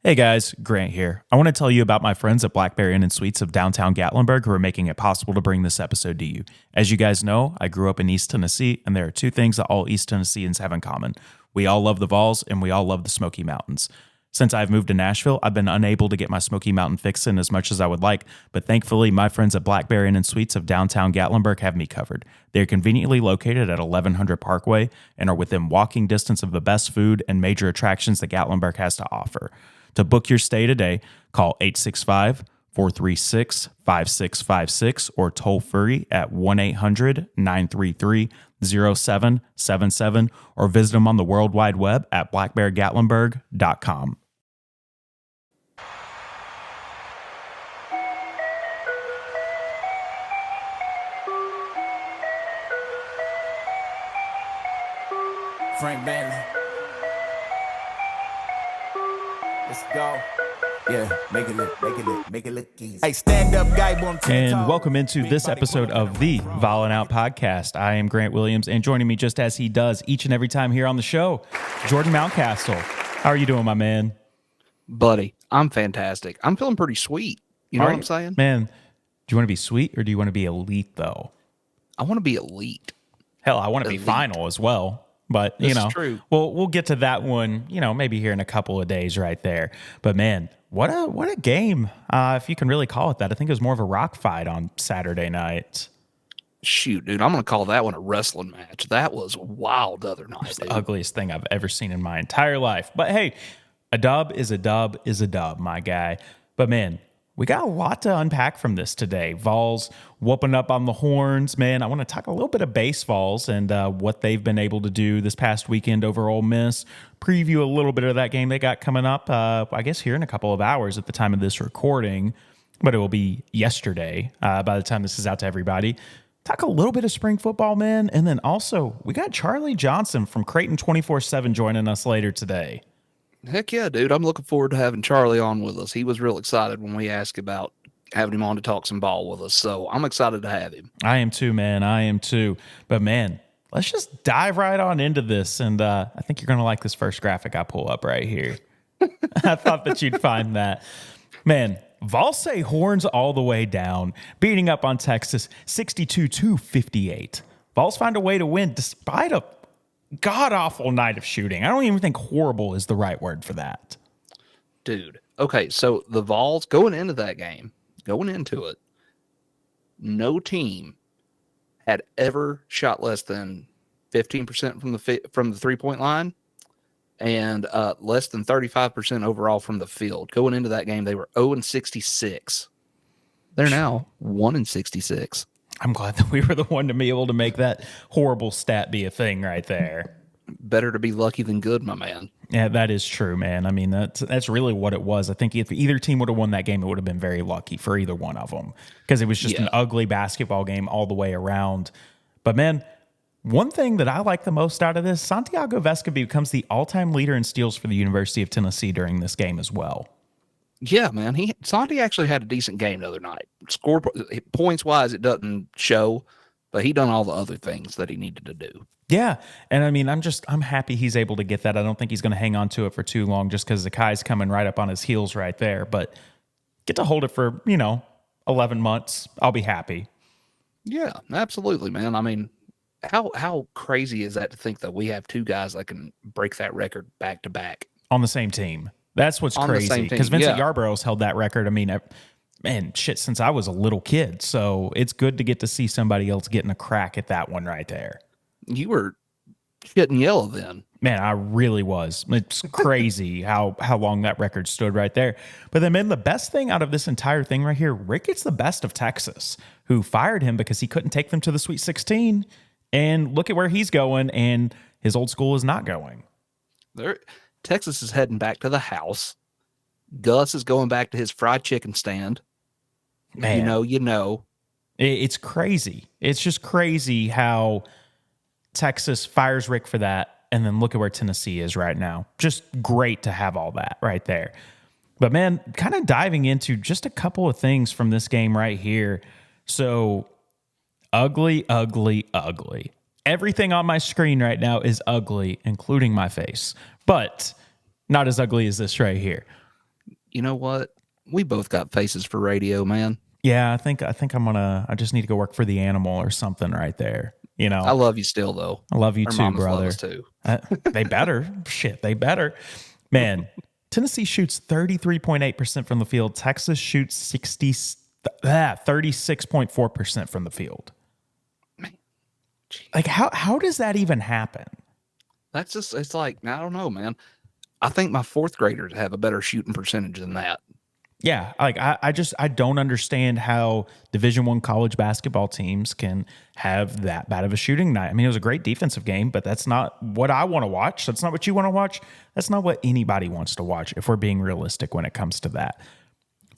Hey guys, Grant here. I want to tell you about my friends at Blackberry Inn and Suites of downtown Gatlinburg who are making it possible to bring this episode to you. As you guys know, I grew up in East Tennessee, and there are two things that all East Tennesseans have in common. We all love the Vols, and we all love the Smoky Mountains. Since I've moved to Nashville, I've been unable to get my Smoky Mountain fix in as much as I would like, but thankfully, my friends at Blackberry Inn and Suites of downtown Gatlinburg have me covered. They're conveniently located at 1100 Parkway and are within walking distance of the best food and major attractions that Gatlinburg has to offer. To book your stay today, call 865-436-5656 or toll free at 1-800-933-0777 or visit them on the World Wide Web at blackbeargatlinburg.com. Frank Bentley. Let's go. Yeah, make it look easy. Hey, stand up guy, boom. And welcome into this episode of the Volin' Out Podcast. I am Grant Williams, and joining me just as he does each and every time here on the show, Jordan Mountcastle. How are you doing, my man? Buddy, I'm fantastic. I'm feeling pretty sweet. You know what I'm saying? Man, do you want to be sweet or do you want to be elite, though? I want to be elite. Hell, I want to be final as well. But, This is true. we'll get to that one, maybe here in a couple of days right there. But, man, what a game, if you can really call it that. I think it was more of a rock fight on Saturday night. Shoot, dude, I'm going to call that one a wrestling match. That was wild the other night, It's dude. the ugliest thing I've ever seen in my entire life. But, hey, a dub is a dub is a dub, my guy. But, man, we got a lot to unpack from this today. Vols whooping up on the horns, man. I want to talk a little bit of Basevols and what they've been able to do this past weekend over Ole Miss. Preview a little bit of that game they got coming up, I guess, here in a couple of hours at the time of this recording. But it will be yesterday by the time this is out to everybody. Talk a little bit of spring football, man. And then also, we got Charlie Johnson from Creighton 24/7 joining us later today. Heck yeah, dude. I'm looking forward to having Charlie on with us. He was real excited when we asked about having him on to talk some ball with us. So I'm excited to have him. I am too, man. I am too. But, man, let's just dive right on into this. And I think you're going to like this first graphic I pull up right here. I thought that you'd find that. Man, Vols say horns all the way down, beating up on Texas 62-58. Vols find a way to win despite a god-awful night of shooting. I don't even think horrible is the right word for that. Dude. Okay, so the Vols going into that game, going into it, no team had ever shot less than 15% from the three-point line and less than 35% overall from the field. Going into that game, they were 0-66. They're now 1-66. I'm glad that we were the one to be able to make that horrible stat be a thing right there. Better to be lucky than good, my man. Yeah, that is true, man. I mean, that's really what it was. I think if either team would have won that game, it would have been very lucky for either one of them because it was just an ugly basketball game all the way around. But, man, one thing that I like the most out of this, Santiago Vescovi becomes the all-time leader in steals for the University of Tennessee during this game as well. Yeah, man. Santi actually had a decent game the other night. Score points wise, it doesn't show, but he done all the other things that he needed to do. Yeah, and I mean, I'm happy he's able to get that. I don't think he's going to hang on to it for too long just because Zakai's coming right up on his heels right there. But get to hold it for 11 months. I'll be happy. Yeah, absolutely, man. I mean, how crazy is that to think that we have two guys that can break that record back to back on the same team? That's what's crazy because Vincent Yarborough's held that record. I mean, man, shit, since I was a little kid. So it's good to get to see somebody else getting a crack at that one right there. You were shitting yellow then. Man, I really was. It's crazy how long that record stood right there. But then, man, the best thing out of this entire thing right here, Rick gets the best of Texas, who fired him because he couldn't take them to the Sweet 16. And look at where he's going, and his old school is not going. Texas is heading back to the house. Gus is going back to his fried chicken stand. Man, you know. It's crazy. It's just crazy how Texas fires Rick for that, and then look at where Tennessee is right now. Just great to have all that right there. But, man, kind of diving into just a couple of things from this game right here. So, ugly, ugly, ugly. Everything on my screen right now is ugly, including my face. But not as ugly as this right here. You know what? We both got faces for radio, man. Yeah, I think I just need to go work for the animal or something right there. I love you still, though. I love you Our too, mamas love us brother. too. They better. Shit, they better. Man, Tennessee shoots 33.8% from the field. Texas shoots 36.4% from the field. Man, Like how does that even happen? that's just, it's like, I don't know, man. I think my fourth graders have a better shooting percentage than that. Yeah, like I don't understand how Division I college basketball teams can have that bad of a shooting night. I mean, it was a great defensive game, but that's not what I want to watch. That's not what you want to watch. That's not what anybody wants to watch if we're being realistic when it comes to that.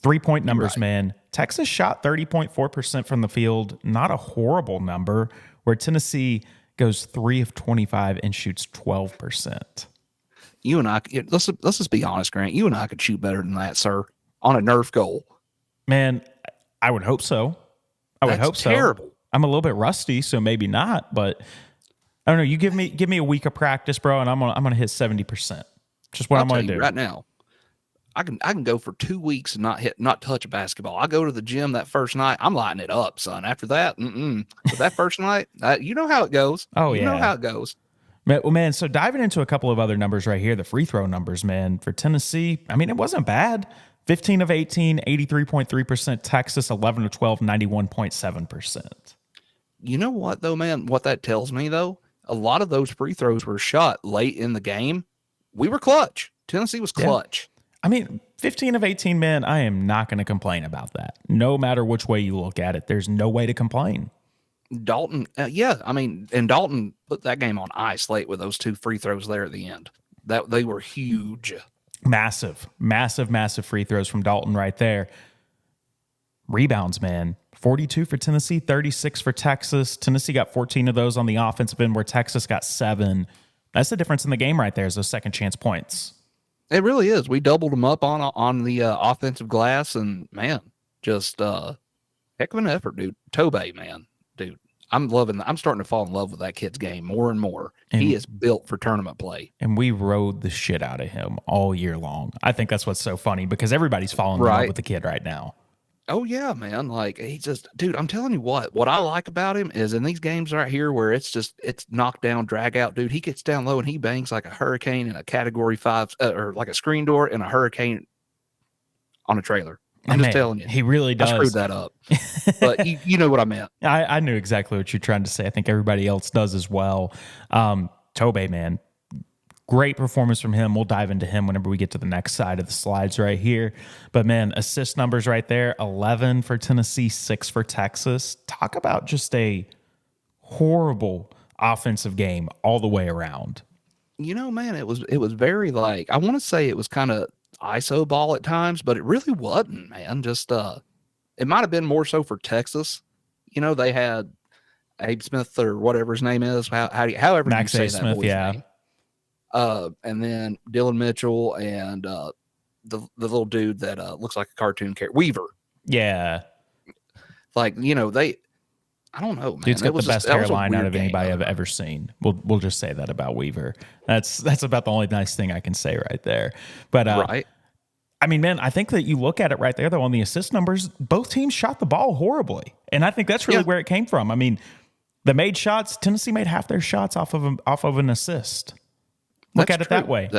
3-point numbers, right. man. Texas shot 30.4% from the field. Not a horrible number, where Tennessee goes 3 of 25 and shoots 12%. You and I, let's just be honest, Grant. You and I could shoot better than that, sir, on a Nerf goal. Man, I would hope so. I would That's hope so. terrible. I'm a little bit rusty, so maybe not, but I don't know. You give me a week of practice, bro, and I'm gonna hit 70%. Just what I'm I'll gonna tell you do right now. I can go for 2 weeks and not touch a basketball. I go to the gym that first night, I'm lighting it up, son. After that, but that first night, you know how it goes. Oh, you know yeah. how it goes. Well, man, so diving into a couple of other numbers right here, the free throw numbers, man, for Tennessee, I mean, it wasn't bad. 15 of 18, 83.3%. Texas, 11 of 12, 91.7%. You know what though, man? What that tells me though, a lot of those free throws were shot late in the game. We were clutch. Tennessee was clutch. I mean, 15 of 18, man, I am not going to complain about that. No matter which way you look at it, there's no way to complain. Dalton, and Dalton put that game on ice late with those 2 free throws there at the end. That they were huge. Massive free throws from Dalton right there. Rebounds, man. 42 for Tennessee, 36 for Texas. Tennessee got 14 of those on the offensive end, where Texas got 7. That's the difference in the game right there, is those second chance points. It really is. We doubled them up on the offensive glass, and man, just heck of an effort, dude. Tobey, man, dude, I'm starting to fall in love with that kid's game more and more. He is built for tournament play, and we rode the shit out of him all year long. I think that's what's so funny, because everybody's falling in love with the kid right now. Oh yeah, man. Like he just, dude, I'm telling you what I like about him is in these games right here where it's knock down, drag out, dude, he gets down low and he bangs like a hurricane in a category 5 or like a screen door in a hurricane on a trailer. I'm just telling you. He really does. I screwed that up. But you know what I meant. I knew exactly what you're trying to say. I think everybody else does as well. Tobey, man, great performance from him. We'll dive into him whenever we get to the next side of the slides right here. But, man, assist numbers right there, 11 for Tennessee, 6 for Texas. Talk about just a horrible offensive game all the way around. You know, man, it was very, like, I want to say it was kind of ISO ball at times, but it really wasn't, man. Just it might have been more so for Texas. You know, they had Abe Smith or whatever his name is, however Max you say A. that Smith, boy's name. And then Dylan Mitchell and the little dude that looks like a cartoon character, Weaver. Yeah. Like, you know, I don't know, man. Dude's got the best hairline out of game, anybody I've ever seen. We'll just say that about Weaver. That's about the only nice thing I can say right there. But right. I mean, man, I think that you look at it right there, though, on the assist numbers, both teams shot the ball horribly. And I think that's really where it came from. I mean, the made shots, Tennessee made half their shots off of an assist. Look at it that way.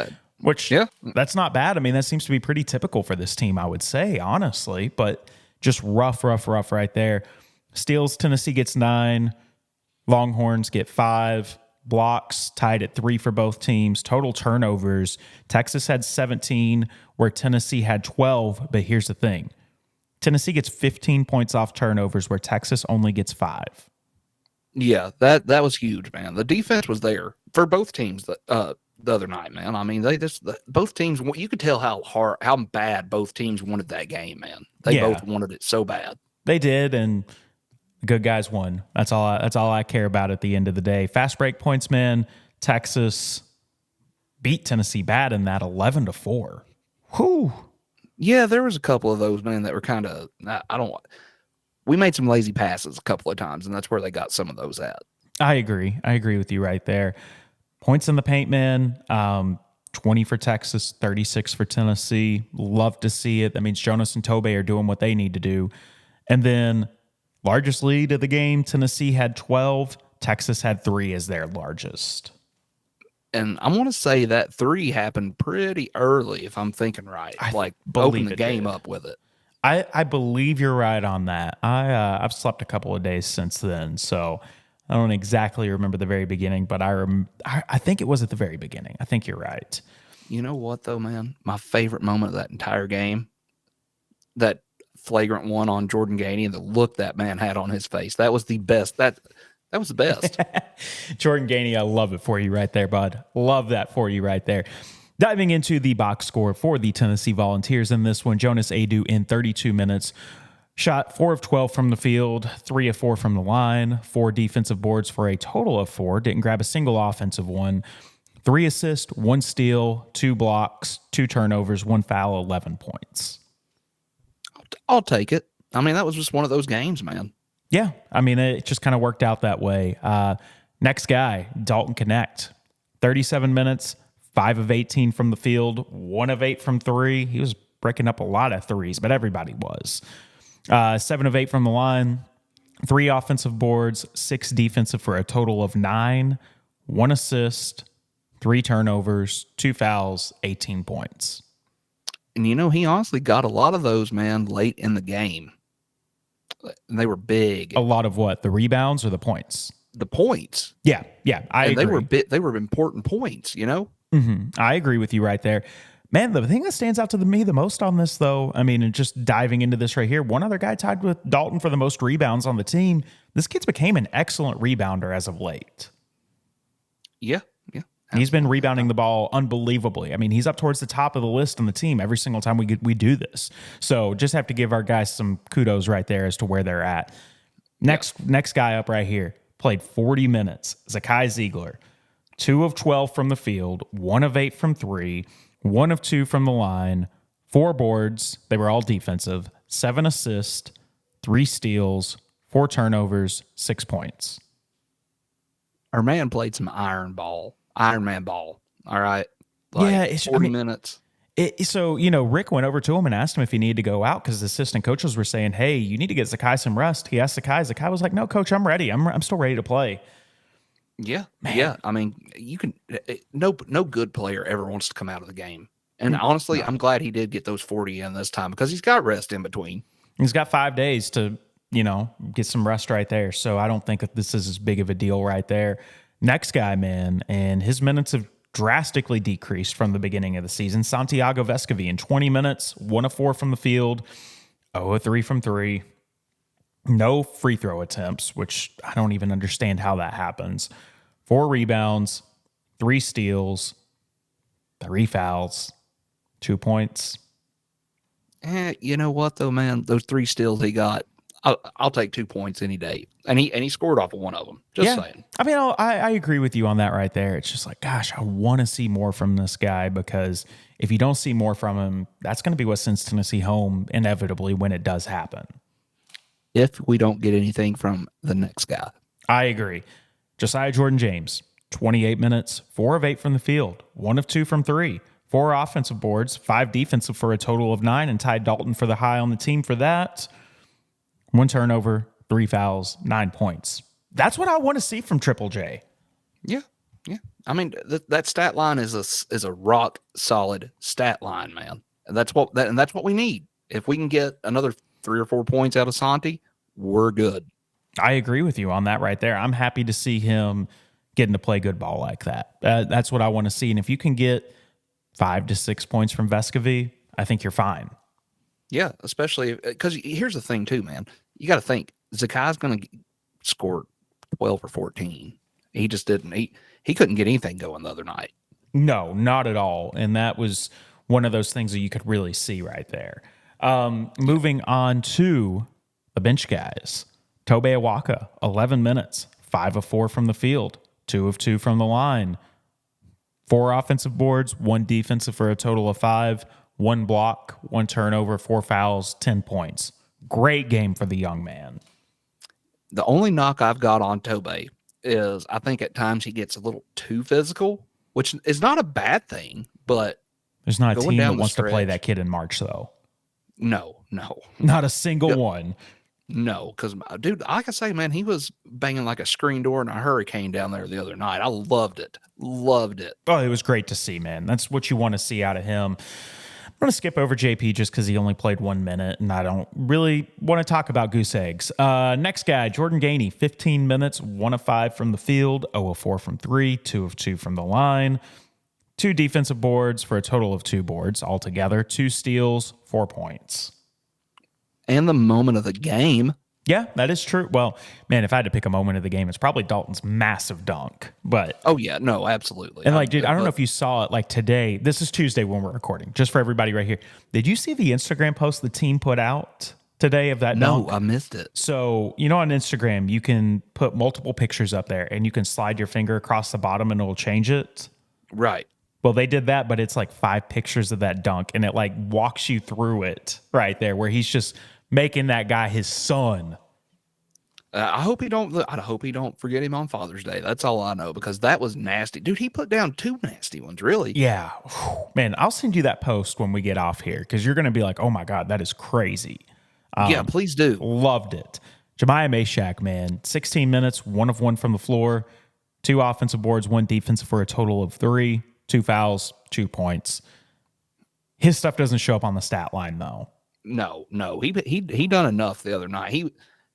That's not bad. I mean, that seems to be pretty typical for this team, I would say, honestly. But just rough right there. Steals, Tennessee gets 9. Longhorns get 5. Blocks tied at 3 for both teams. Total turnovers, Texas had 17, where Tennessee had 12. But here's the thing. Tennessee gets 15 points off turnovers, where Texas only gets 5. Yeah, that was huge, man. The defense was there for both teams the other night, man. I mean, both teams, you could tell how bad both teams wanted that game, man. They both wanted it so bad. They did, and the good guys won. That's all I care about at the end of the day. Fast break points, man. Texas beat Tennessee bad in that 11-4. Whew. Yeah, there was a couple of those, man, that were kind of, we made some lazy passes a couple of times, and that's where they got some of those at. I agree with you right there. Points in the paint, man. 20 for Texas, 36 for Tennessee. Love to see it. That means Jonas and Tobey are doing what they need to do. And then largest lead of the game, Tennessee had 12. Texas had 3 as their largest. And I want to say that 3 happened pretty early, if I'm thinking right. I open believe the it game did. up with it. I believe you're right on that. I've slept a couple of days since then, so I don't exactly remember the very beginning, but I think it was at the very beginning. I think you're right. You know what, though, man? My favorite moment of that entire game, that flagrant one on Jordan Gainey, and the look that man had on his face. That was the best. That was the best. Jordan Gainey, I love it for you right there, bud. Love that for you right there. Diving into the box score for the Tennessee Volunteers in this one, Jonas Adu in 32 minutes shot 4 of 12 from the field, 3 of 4 from the line, 4 defensive boards for a total of 4. Didn't grab a single offensive one. 3 assists, 1 steal, 2 blocks, 2 turnovers, 1 foul, 11 points. I'll take it. I mean, that was just one of those games, man. Yeah, I mean, it just kind of worked out that way. Next guy, Dalton Connect, 37 minutes, 5 of 18 from the field, 1 of 8 from 3. He was breaking up a lot of threes, but everybody was. 7 of 8 from the line, 3 offensive boards, 6 defensive for a total of 9, 1 assist, 3 turnovers, 2 fouls, 18 points. And, he honestly got a lot of those, man, late in the game. And they were big. A lot of what? The rebounds or the points? The points. Yeah, I agree. They were important points, I agree with you right there. Man, the thing that stands out to me the most on this, though, I mean, and just diving into this right here, one other guy tied with Dalton for the most rebounds on the team. This kid's became an excellent rebounder as of late. Yeah. He's been rebounding the ball unbelievably. I mean, he's up towards the top of the list on the team every single time we do this. So just have to give our guys some kudos right there as to where they're at. Next guy up right here played 40 minutes. Zakai Ziegler, 2 of 12 from the field, 1 of 8 from 3, 1 of 2 from the line, 4 boards. They were all defensive, 7 assists, 3 steals, 4 turnovers, 6 points. Our man played some Iron Man ball. All right. 40 minutes. So, Rick went over to him and asked him if he needed to go out because the assistant coaches were saying, hey, you need to get Zakai some rest. He asked Zakai. Zakai was like, no, coach, I'm ready. I'm still ready to play. Yeah. Man. Yeah. I mean, you can, no good player ever wants to come out of the game. And honestly, I'm glad he did get those 40 in this time because he's got rest in between. He's got 5 days to, get some rest right there. So I don't think that this is as big of a deal right there. Next guy, man, and his minutes have drastically decreased from the beginning of the season. Santiago Vescovi in 20 minutes, 1 of 4 from the field, 0 of 3 from 3. No free throw attempts, which I don't even understand how that happens. 4 rebounds, 3 steals, 3 fouls, 2 points. You know what, though, man? Those 3 steals he got, I'll take 2 points any day. And he scored off of one of them. Just saying. I mean, I agree with you on that right there. It's just like, gosh, I want to see more from this guy because if you don't see more from him, that's going to be what sends Tennessee home inevitably when it does happen. If we don't get anything from the next guy. I agree. Josiah Jordan-James, 28 minutes, 4 of 8 from the field, 1 of 2 from 3, 4 offensive boards, 5 defensive for a total of 9, and tied Dalton for the high on the team for that. 1 turnover, 3 fouls, 9 points. That's what I want to see from Triple J. Yeah. I mean, that stat line is a rock solid stat line, man. And that's what we need. If we can get another 3 or 4 points out of Santi, we're good. I agree with you on that right there. I'm happy to see him getting to play good ball like that. That's what I want to see. And if you can get 5 to 6 points from Vescovi, I think you're fine. Yeah, especially because here's the thing too, man. You got to think Zakai's going to score 12 or 14. He just didn't. He couldn't get anything going the other night. No, not at all. And that was one of those things that you could really see right there. Moving on to the bench guys. Tobe Awaka, 11 minutes, 5 of 4 from the field, 2 of 2 from the line, 4 offensive boards, 1 defensive for a total of 5, 1 block, 1 turnover, 4 fouls, 10 points. Great game for the young man. The only knock I've got on Tobe is I think at times he gets a little too physical, which is not a bad thing, But There's not a going team down that the wants to play stretch- that kid in March, though. no, Not a single one. no. Because, dude, like I say, man, he was banging like a screen door in a hurricane down there the other night. I loved it. Loved it. Oh, it was great to see, man. That's what you want to see out of him. I'm going to skip over JP just because he only played 1 minute, and I don't really want to talk about goose eggs. Next guy, Jordan Gainey, 15 minutes, 1 of 5 from the field, 0 of 4 from 3, 2 of 2 from the line, 2 defensive boards for a total of 2 boards altogether, 2 steals, 4 points. And the moment of the game. Yeah, that is true. Well, man, if I had to pick a moment of the game, it's probably Dalton's massive dunk. But Oh, yeah. No, absolutely. and like, dude, I don't know if you saw it. Like today, this is Tuesday when we're recording. Just for everybody right here, did you see the Instagram post the team put out today of that No, dunk? I missed it. So you know, on Instagram, you can put multiple pictures up there, and you can slide your finger across the bottom, and it'll change it. Right. Well, they did that, but it's like 5 pictures of that dunk, and it like walks you through it right there, where he's just making that guy his son. I hope he don't forget him on Father's Day. That's all I know, because that was nasty. Dude, he put down 2 nasty ones, really. Yeah. Whew. Man, I'll send you that post when we get off here because you're going to be like, oh my God, that is crazy. Yeah, please do. Loved it. Jemiah Meshack, man, 16 minutes, 1 of 1 from the floor, 2 offensive boards, 1 defensive for a total of 3, 2 fouls, 2 points. His stuff doesn't show up on the stat line, though. No. He done enough the other night.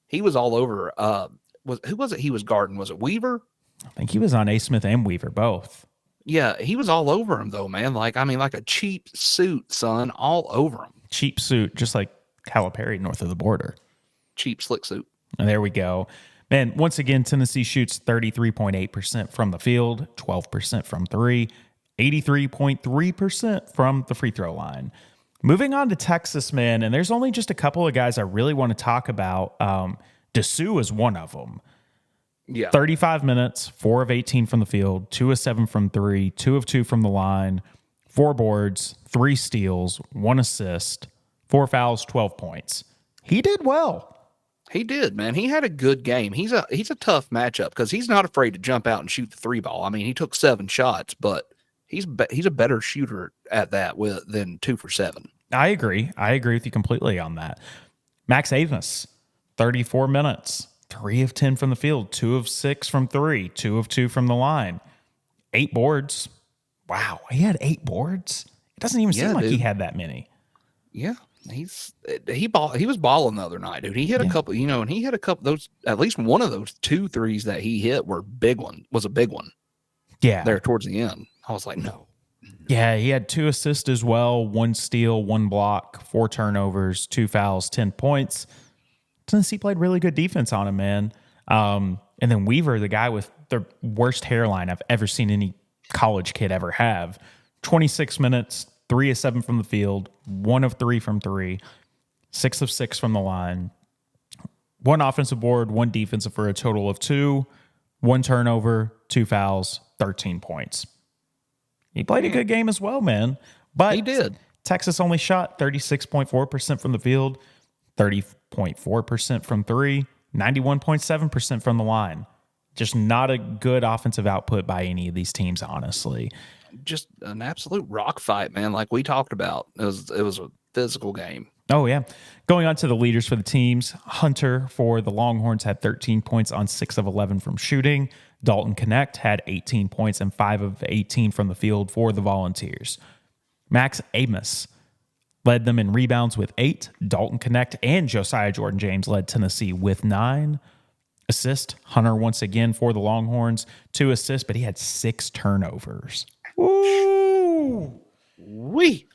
He was all over. Who was it? He was guarding. Was it Weaver? I think he was on A. Smith and Weaver, both. Yeah, he was all over him though, man. Like a cheap suit, son, all over him. Cheap suit, just like Calipari north of the border. Cheap slick suit. And there we go. Man, once again, Tennessee shoots 33.8% from the field, 12% from 3, 83.3% from the free throw line. Moving on to Texas, man, and there's only just a couple of guys I really want to talk about. Dessou is one of them. Yeah. 35 minutes, 4 of 18 from the field, 2 of 7 from 3, 2 of 2 from the line, 4 boards, 3 steals, 1 assist, 4 fouls, 12 points. He did well. He did, man. He had a good game. He's a tough matchup because he's not afraid to jump out and shoot the 3 ball. I mean, he took 7 shots, but he's a better shooter at that than 2 for 7. I agree. I agree with you completely on that. Max Amos, 34 minutes, 3 of 10 from the field, 2 of 6 from 3, 2 of 2 from the line, 8 boards. Wow, he had 8 boards. It doesn't even seem like he had that many. Yeah, he was balling the other night, dude. He hit a couple, and he hit a couple those. At least one of those 2 threes that he hit was a big one. Yeah, there towards the end, I was like, no. Yeah, he had 2 assists as well, 1 steal, 1 block, 4 turnovers, 2 fouls, 10 points. Tennessee played really good defense on him, man. And then Weaver, the guy with the worst hairline I've ever seen any college kid ever have, 26 minutes, 3 of 7 from the field, 1 of 3 from 3, 6 of 6 from the line, 1 offensive board, 1 defensive for a total of 2, 1 turnover, 2 fouls, 13 points. He played a good game as well, man. But he did. Texas only shot 36.4% from the field, 30.4% from 3, 91.7% from the line. Just not a good offensive output by any of these teams, honestly. Just an absolute rock fight, man, like we talked about. It was a physical game. Oh, yeah. Going on to the leaders for the teams, Hunter for the Longhorns had 13 points on 6 of 11 from shooting. Dalton Connect had 18 points and 5 of 18 from the field for the Volunteers. Max Amos led them in rebounds with 8. Dalton Connect and Josiah Jordan James led Tennessee with 9. Assist, Hunter once again for the Longhorns, 2 assists, but he had 6 turnovers. Ooh.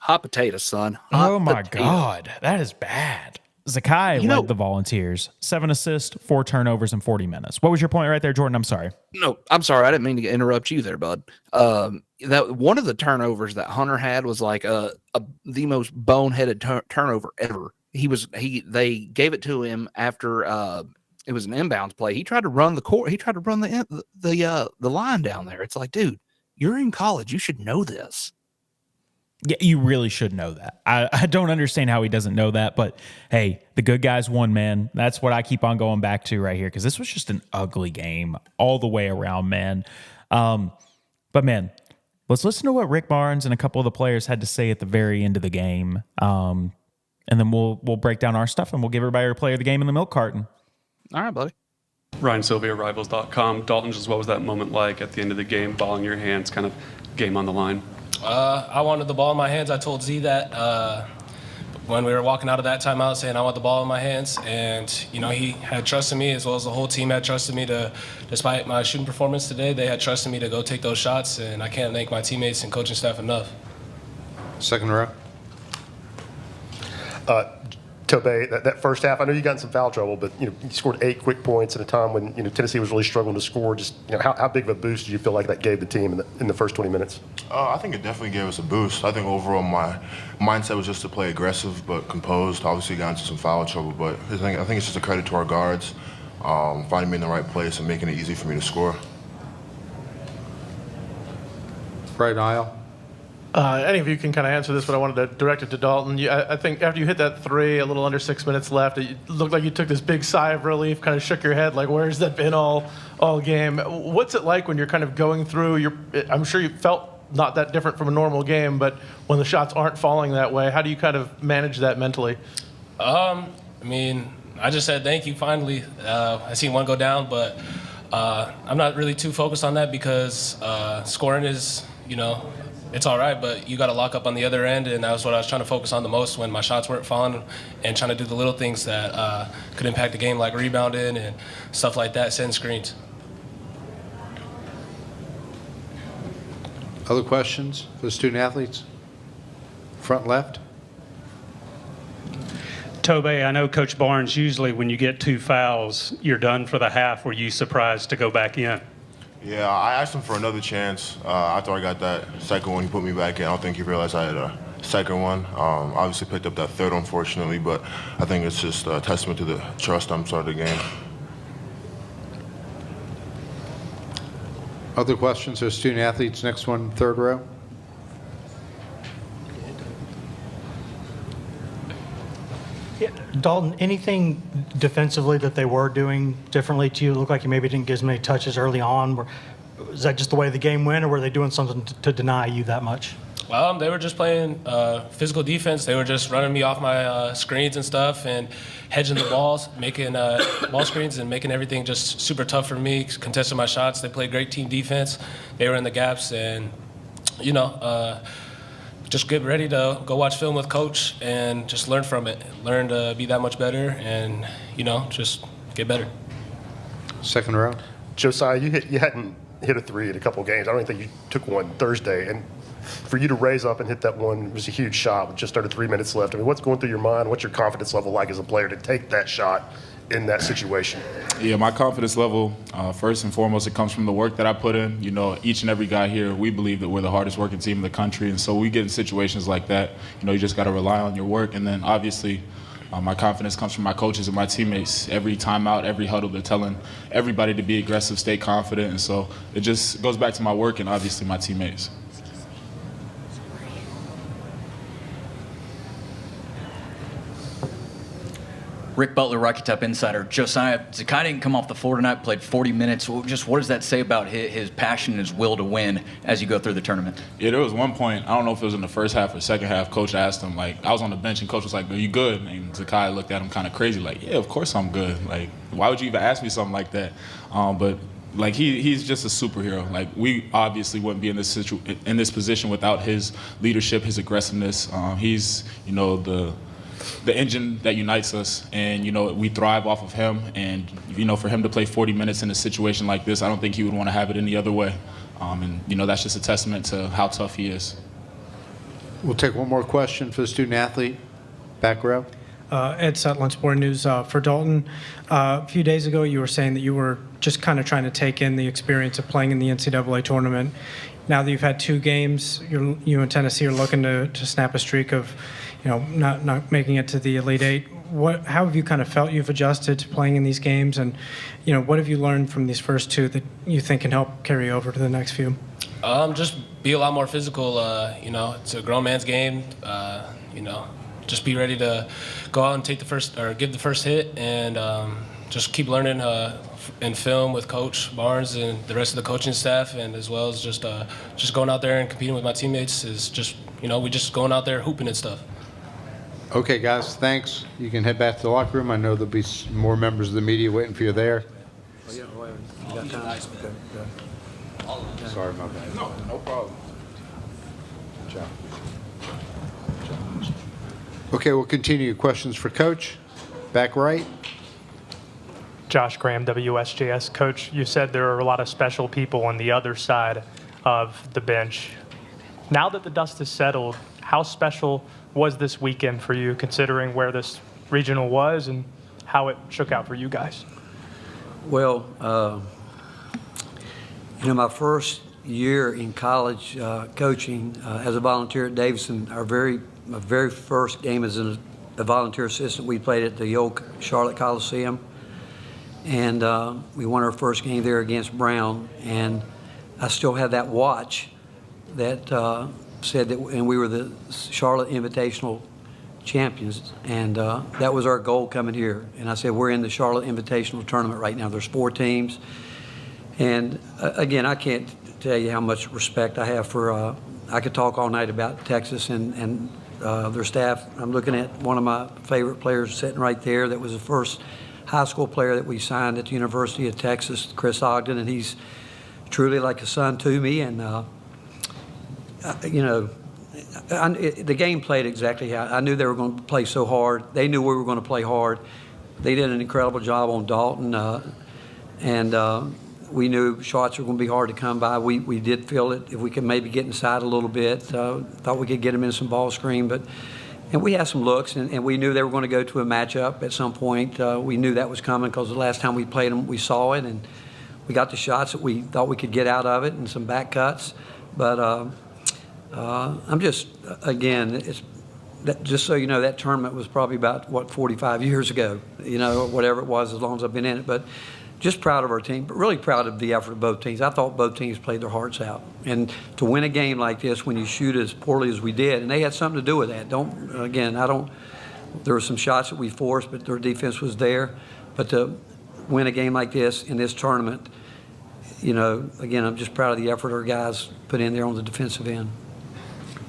Hot potato, son. Oh, my God. That is bad. Zakai led the Volunteers, 7 assists, 4 turnovers in 40 minutes. What was your point right there, Jordan? I'm sorry. No, I'm sorry. I didn't mean to interrupt you there, bud. That one of the turnovers that Hunter had was like the most boneheaded turnover ever. They gave it to him after it was an inbounds play. He tried to run the court. He tried to run the line down there. It's like, dude, you're in college. You should know this. Yeah, you really should know that. I don't understand how he doesn't know that, but hey, the good guys won, man. That's what I keep on going back to right here because this was just an ugly game all the way around, man. But man, Let's listen to what Rick Barnes and a couple of the players had to say at the very end of the game. And then we'll break down our stuff and we'll give everybody our player of the game in the milk carton. All right, buddy. Ryan Sylvia, Rivals.com. Dalton, just what was that moment like at the end of the game, ball in your hands, kind of game on the line? I wanted the ball in my hands. I told Z that when we were walking out of that timeout, saying I want the ball in my hands. And, he had trusted me as well as the whole team had trusted me to, despite my shooting performance today, they had trusted me to go take those shots. And I can't thank my teammates and coaching staff enough. Second row. Tobey, that first half, I know you got in some foul trouble, but you scored 8 quick points at a time when Tennessee was really struggling to score. Just how big of a boost did you feel like that gave the team in the first 20 minutes? I think it definitely gave us a boost. I think overall my mindset was just to play aggressive but composed. Obviously got into some foul trouble, but I think it's just a credit to our guards finding me in the right place and making it easy for me to score. Right aisle. Any of you can kind of answer this, but I wanted to direct it to Dalton. I think after you hit that 3, a little under 6 minutes left, it looked like you took this big sigh of relief, kind of shook your head, like, where's that been all game? What's it like when you're kind of going through I'm sure you felt not that different from a normal game, but when the shots aren't falling that way, how do you kind of manage that mentally? I just said thank you finally. I seen one go down, but I'm not really too focused on that because scoring is, it's all right, but you got to lock up on the other end, and that was what I was trying to focus on the most when my shots weren't falling, and trying to do the little things that could impact the game, like rebounding and stuff like that, setting screens. Other questions for the student athletes? Front left. Tobey, I know Coach Barnes, usually when you get 2 fouls, you're done for the half. Were you surprised to go back in? Yeah, I asked him for another chance after I got that second one. He put me back in. I don't think he realized I had a second one. Obviously picked up that third, unfortunately, but I think it's just a testament to the trust I'm starting the game. Other questions for student athletes? Next one, third row. Dalton, anything defensively that they were doing differently to you? It looked like you maybe didn't get as many touches early on. Is that just the way the game went, or were they doing something to deny you that much? They were just playing physical defense. They were just running me off my screens and stuff and hedging the balls, making ball screens and making everything just super tough for me, contesting my shots. They played great team defense. They were in the gaps and, just get ready to go watch film with Coach and just learn from it. Learn to be that much better and, just get better. Second row. Josiah, you hadn't hit a 3 in a couple of games. I don't even think you took one Thursday. And for you to raise up and hit that one was a huge shot with just under 3 minutes left. What's going through your mind? What's your confidence level like as a player to take that shot in that situation? Yeah, my confidence level, first and foremost, it comes from the work that I put in. Each and every guy here, we believe that we're the hardest working team in the country. And so we get in situations like that, you just got to rely on your work. And then obviously my confidence comes from my coaches and my teammates. Every timeout, every huddle, they're telling everybody to be aggressive, stay confident. And so it just goes back to my work and obviously my teammates. Rick Butler, Rocky Top Insider. Josiah, Ncaa didn't come off the floor tonight, played 40 minutes. Just what does that say about his passion and his will to win as you go through the tournament? Yeah, there was one point, I don't know if it was in the first half or second half, Coach asked him, I was on the bench and Coach was like, are you good? And Ncaa looked at him kind of crazy, yeah, of course I'm good. Why would you even ask me something like that? But he's just a superhero. We obviously wouldn't be in this position without his leadership, his aggressiveness. He's, the engine that unites us, and we thrive off of him. And for him to play 40 minutes in a situation like this, I don't think he would want to have it any other way. And that's just a testament to how tough he is. We'll take one more question for the student athlete. Back row. Ed Sutton, Sport News. For Dalton, a few days ago you were saying that you were just kind of trying to take in the experience of playing in the NCAA tournament. Now that you've had 2 games, you and Tennessee are looking to snap a streak of not making it to the Elite Eight. How have you kind of felt you've adjusted to playing in these games, and what have you learned from these first 2 that you think can help carry over to the next few? Just be a lot more physical. It's a grown man's game. Just be ready to go out and take the first or give the first hit, and just keep learning in film with Coach Barnes and the rest of the coaching staff, and as well as just going out there and competing with my teammates is just, we just going out there hooping and stuff. Okay, guys, thanks. You can head back to the locker room. I know there'll be some more members of the media waiting for you there. Sorry, my bad. No problem. Good job. Okay, we'll continue. Questions for Coach? Back right. Josh Graham, WSJS. Coach, you said there are a lot of special people on the other side of the bench. Now that the dust has settled, how special was this weekend for you, considering where this regional was and how it shook out for you guys? Well, my first year in college coaching as a volunteer at Davidson, my very first game as a volunteer assistant, we played at the old Charlotte Coliseum. And we won our first game there against Brown. And I still have that watch that said that, and we were the Charlotte Invitational champions. And that was our goal coming here. And I said, we're in the Charlotte Invitational tournament right now. There's 4 teams. And again, I can't tell you how much respect I have for, I could talk all night about Texas and their staff. I'm looking at one of my favorite players sitting right there that was the first high school player that we signed at the University of Texas, Chris Ogden, and he's truly like a son to me. And, the game played exactly how I knew they were going to play so hard. They knew we were going to play hard. They did an incredible job on Dalton, and we knew shots were going to be hard to come by. We did feel it if we could maybe get inside a little bit. Thought we could get them in some ball screen, and we had some looks, and we knew they were going to go to a matchup at some point. We knew that was coming because the last time we played them, we saw it, and we got the shots that we thought we could get out of it and some back cuts. But I'm just, again, just so you know, that tournament was probably about, 45 years ago, or whatever it was, as long as I've been in it. But just proud of our team, but really proud of the effort of both teams. I thought both teams played their hearts out. And to win a game like this when you shoot as poorly as we did, and they had something to do with that. There were some shots that we forced, but their defense was there. But to win a game like this in this tournament, again, I'm just proud of the effort our guys put in there on the defensive end.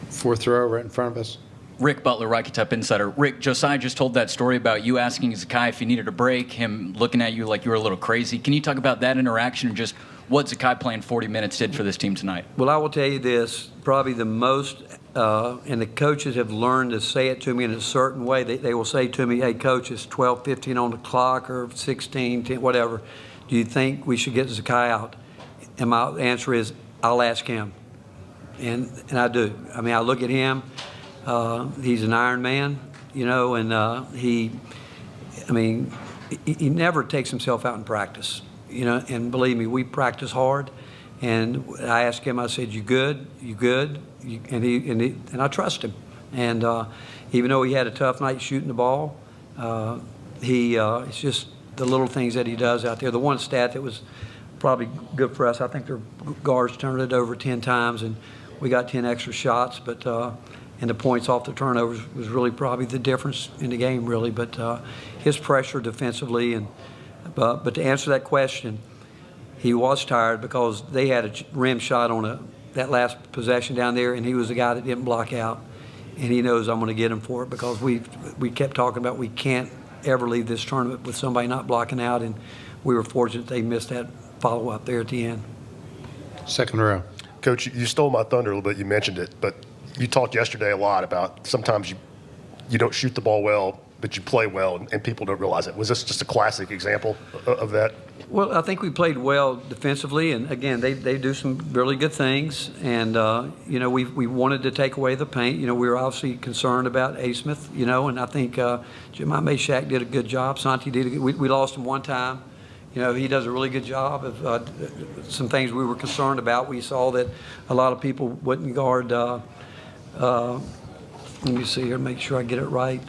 4th row right in front of us. Rick Butler, Rocky Top Insider. Rick, Josiah just told that story about you asking Zakai if he needed a break, him looking at you like you were a little crazy. Can you talk about that interaction and just what Zakai playing 40 minutes did for this team tonight? Well, I will tell you this, probably the most, and the coaches have learned to say it to me in a certain way. They will say to me, hey, Coach, it's 12:15 on the clock or 16, 10, whatever. Do you think we should get Zakai out? And my answer is, I'll ask him. And I do. I mean, I look at him. He's an Iron Man, and he never takes himself out in practice, and believe me, we practice hard. And I asked him, I said, you good? You good? And I trust him. And even though he had a tough night shooting the ball, it's just the little things that he does out there. The one stat that was probably good for us, I think their guards turned it over 10 times, and we got 10 extra shots, but and the points off the turnovers was really probably the difference in the game, really. But his pressure defensively, but to answer that question, he was tired because they had a rim shot on that last possession down there, and he was the guy that didn't block out, and he knows I'm going to get him for it because we kept talking about we can't ever leave this tournament with somebody not blocking out, and we were fortunate they missed that follow-up there at the end. 2nd row. Coach, you stole my thunder a little bit. You mentioned it, but you talked yesterday a lot about sometimes you don't shoot the ball well, but you play well, and people don't realize it. Was this just a classic example of that? Well, I think we played well defensively, and again, they do some really good things. And we wanted to take away the paint. We were obviously concerned about A. Smith. And I think Jemai Meshack did a good job. Santi did. We lost him one time. He does a really good job of some things we were concerned about. We saw that a lot of people wouldn't guard. Let me see here, make sure I get it right.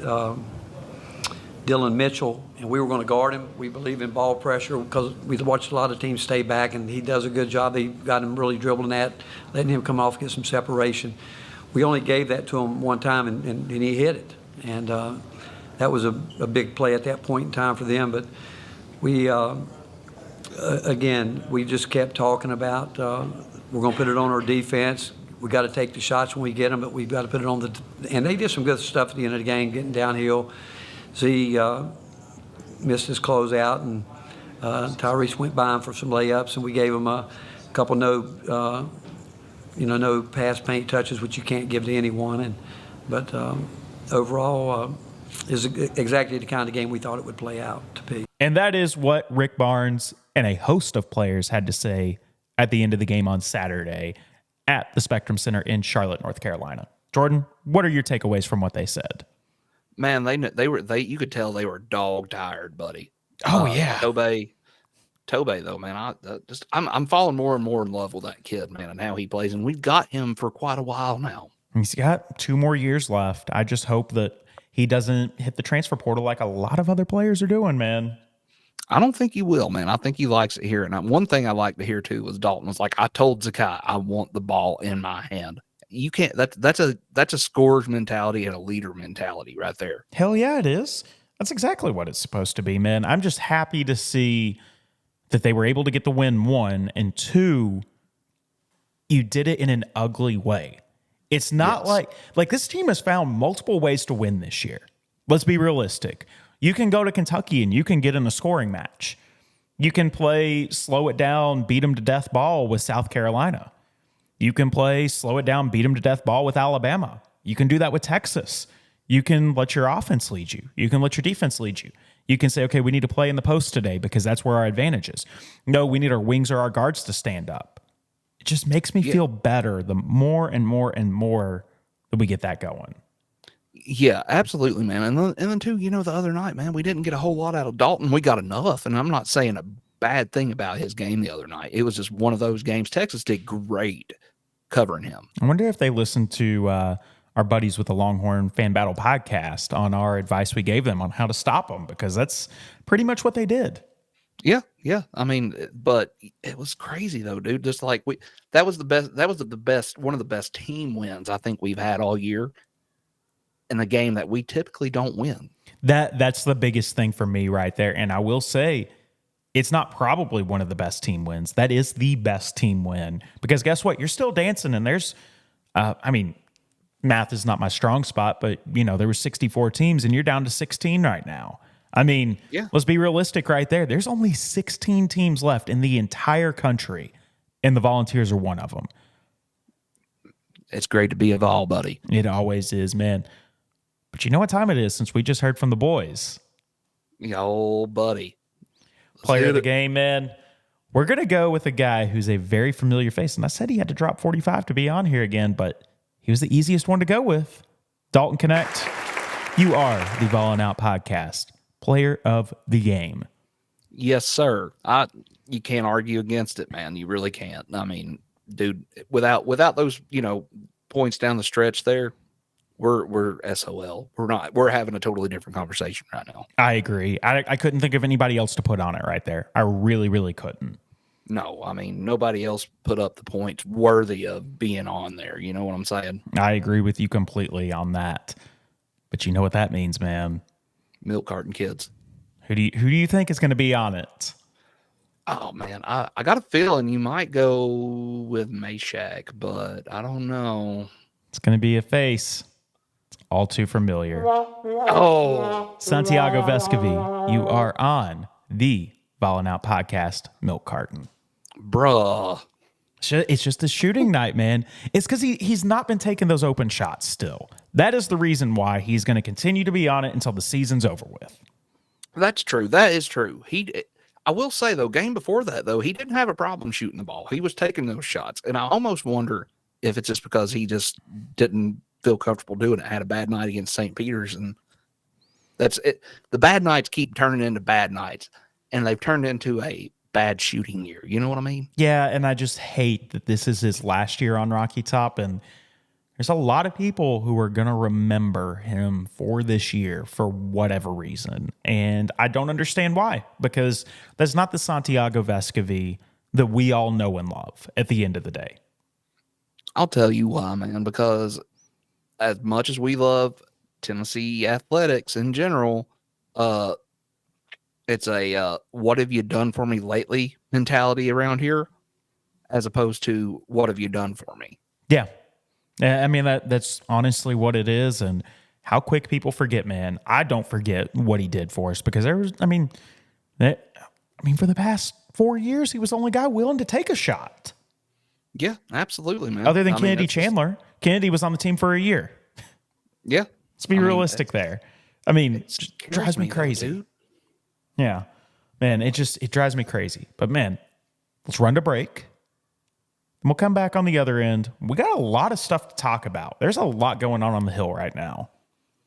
Dylan Mitchell, and we were going to guard him. We believe in ball pressure because we watched a lot of teams stay back, and he does a good job. They got him really dribbling that, letting him come off, get some separation. We only gave that to him one time, and he hit it. And that was a big play at that point in time for them. But we again, we just kept talking about we're going to put it on our defense. We got to take the shots when we get them, but we've got to put it on and they did some good stuff at the end of the game, getting downhill. Z missed his closeout, and Tyrese went by him for some layups, and we gave him a couple no pass paint touches, which you can't give to anyone. But overall, is exactly the kind of game we thought it would play out to be. And that is what Rick Barnes and a host of players had to say at the end of the game on Saturday at the Spectrum Center in Charlotte, North Carolina. Jordan, what are your takeaways from what they said? Man, you could tell they were dog tired, buddy. Oh yeah. Tobey though, man, I'm falling more and more in love with that kid, man, and how he plays. And we've got him for quite a while now. He's got 2 more years left. I just hope that he doesn't hit the transfer portal like a lot of other players are doing, man. I don't think he will, man. I think he likes it here. And one thing I like to hear too was Dalton was like, I told Ncaa I want the ball in my hand. You can't. That's a scorer's mentality and a leader mentality right there. Hell yeah, it is. That's exactly what it's supposed to be, man. I'm just happy to see that they were able to get the win, 1, and 2, you did it in an ugly way. It's not like this team has found multiple ways to win this year. Let's be realistic. You can go to Kentucky and you can get in a scoring match. You can play slow it down, beat them to death ball with South Carolina. You can play slow it down, beat them to death ball with Alabama. You can do that with Texas. You can let your offense lead you. You can let your defense lead you. You can say, okay, we need to play in the post today because that's where our advantage is. No, we need our wings or our guards to stand up. It just makes me feel better the more and more and more that we get that going. Yeah, absolutely, man. And then too, the other night, man, we didn't get a whole lot out of Dalton. We got enough. And I'm not saying a bad thing about his game the other night. It was just one of those games. Texas did great covering him. I wonder if they listened to our buddies with the Longhorn Fan Battle podcast on our advice we gave them on how to stop them, because that's pretty much what they did. Yeah. I mean, but it was crazy though, dude. Just like that was the best, one of the best team wins I think we've had all year in a game that we typically don't win. That's the biggest thing for me right there. And I will say, it's not probably one of the best team wins. That is the best team win, because guess what? You're still dancing, and there's, math is not my strong spot, but there were 64 teams and you're down to 16 right now. Let's be realistic right there. There's only 16 teams left in the entire country, and the Volunteers are one of them. It's great to be a Vol, buddy. It always is, man. But you know what time it is, since we just heard from the boys? Yo, buddy. Player of the game, man. We're going to go with a guy who's a very familiar face. And I said he had to drop 45 to be on here again, but he was the easiest one to go with. Dalton Connect, you are the Ballin' Out Podcast player of the game. Yes, sir. You can't argue against it, man. You really can't. I mean, dude, without those, points down the stretch there, we're SOL. We're having a totally different conversation right now. I agree. I couldn't think of anybody else to put on it right there. I really, really couldn't. No, I mean, nobody else put up the points worthy of being on there. You know what I'm saying? I agree with you completely on that. But you know what that means, man? Milk carton kids. Who do you think is going to be on it? Oh, man, I got a feeling you might go with Meshack, but I don't know. It's going to be a face. It's all too familiar. Oh. Santiago Vescovi, you are on the Ballin' Out Podcast milk carton. Bruh. It's just a shooting night, man. It's because he's not been taking those open shots still. That is the reason why he's going to continue to be on it until the season's over with. That's true. That is true. I will say, though, game before that, though, he didn't have a problem shooting the ball. He was taking those shots. And I almost wonder if it's just because he just didn't feel comfortable doing it. Had a bad night against St. Peter's. And that's it. The bad nights keep turning into bad nights. And they've turned into a bad shooting year. You know what I mean? Yeah, and I just hate that this is his last year on Rocky Top, and there's a lot of people who are going to remember him for this year for whatever reason, and I don't understand why, because that's not the Santiago Vescovi that we all know and love at the end of the day. I'll tell you why, man, because as much as we love Tennessee athletics in general, It's a what have you done for me lately mentality around here, as opposed to what have you done for me. Yeah. I mean, that's honestly what it is. And how quick people forget, man. I don't forget what he did for us because for the past 4 years, he was the only guy willing to take a shot. Yeah, absolutely, man. Other than Kennedy Chandler. Kennedy was on the team for a year. Yeah. Let's be realistic there. I mean, it drives me crazy. Dude. Yeah. Man, it drives me crazy. But man, let's run to break. And we'll come back on the other end. We got a lot of stuff to talk about. There's a lot going on the Hill right now.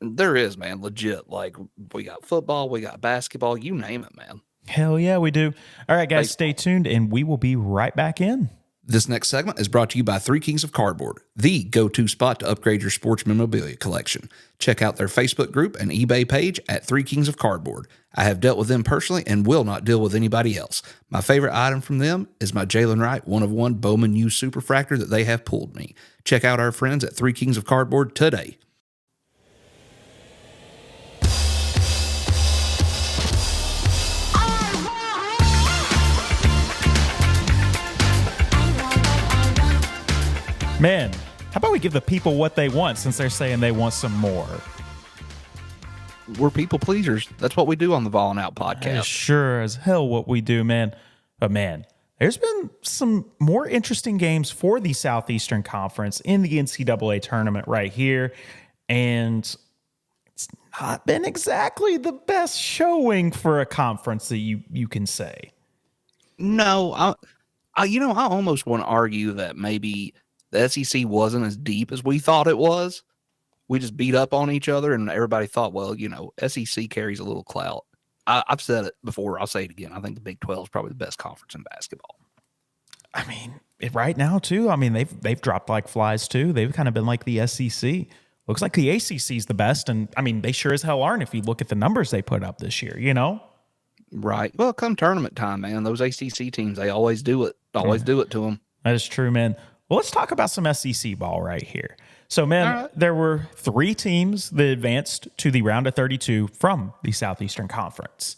There is, man, legit. Like, we got football, we got basketball, you name it, man. Hell yeah, we do. All right, guys, stay tuned, and we will be right back in. This next segment is brought to you by Three Kings of Cardboard, the go-to spot to upgrade your sports memorabilia collection. Check out their Facebook group and eBay page at Three Kings of Cardboard. I have dealt with them personally and will not deal with anybody else. My favorite item from them is my Jalen Wright 1-of-1 Bowman U Superfractor that they have pulled me. Check out our friends at Three Kings of Cardboard today. Man, how about we give the people what they want since they're saying they want some more? We're people pleasers. That's what we do on the Ballin' Out podcast. That is sure as hell what we do, man. But man, there's been some more interesting games for the Southeastern Conference in the NCAA tournament right here. And it's not been exactly the best showing for a conference that you can say. No, I almost want to argue that maybe the SEC wasn't as deep as we thought it was. We just beat up on each other, and everybody thought, well, SEC carries a little clout. I've said it before. I'll say it again. I think the Big 12 is probably the best conference in basketball. I mean, right now, too. I mean, they've dropped like flies, too. They've kind of been like the SEC. Looks like the ACC is the best, and, I mean, they sure as hell aren't if you look at the numbers they put up this year, Right. Well, come tournament time, man, those ACC teams, they always do it. Always do it to them. That is true, man. Well, let's talk about some SEC ball right here. So, man, There were 3 teams that advanced to the round of 32 from the Southeastern Conference.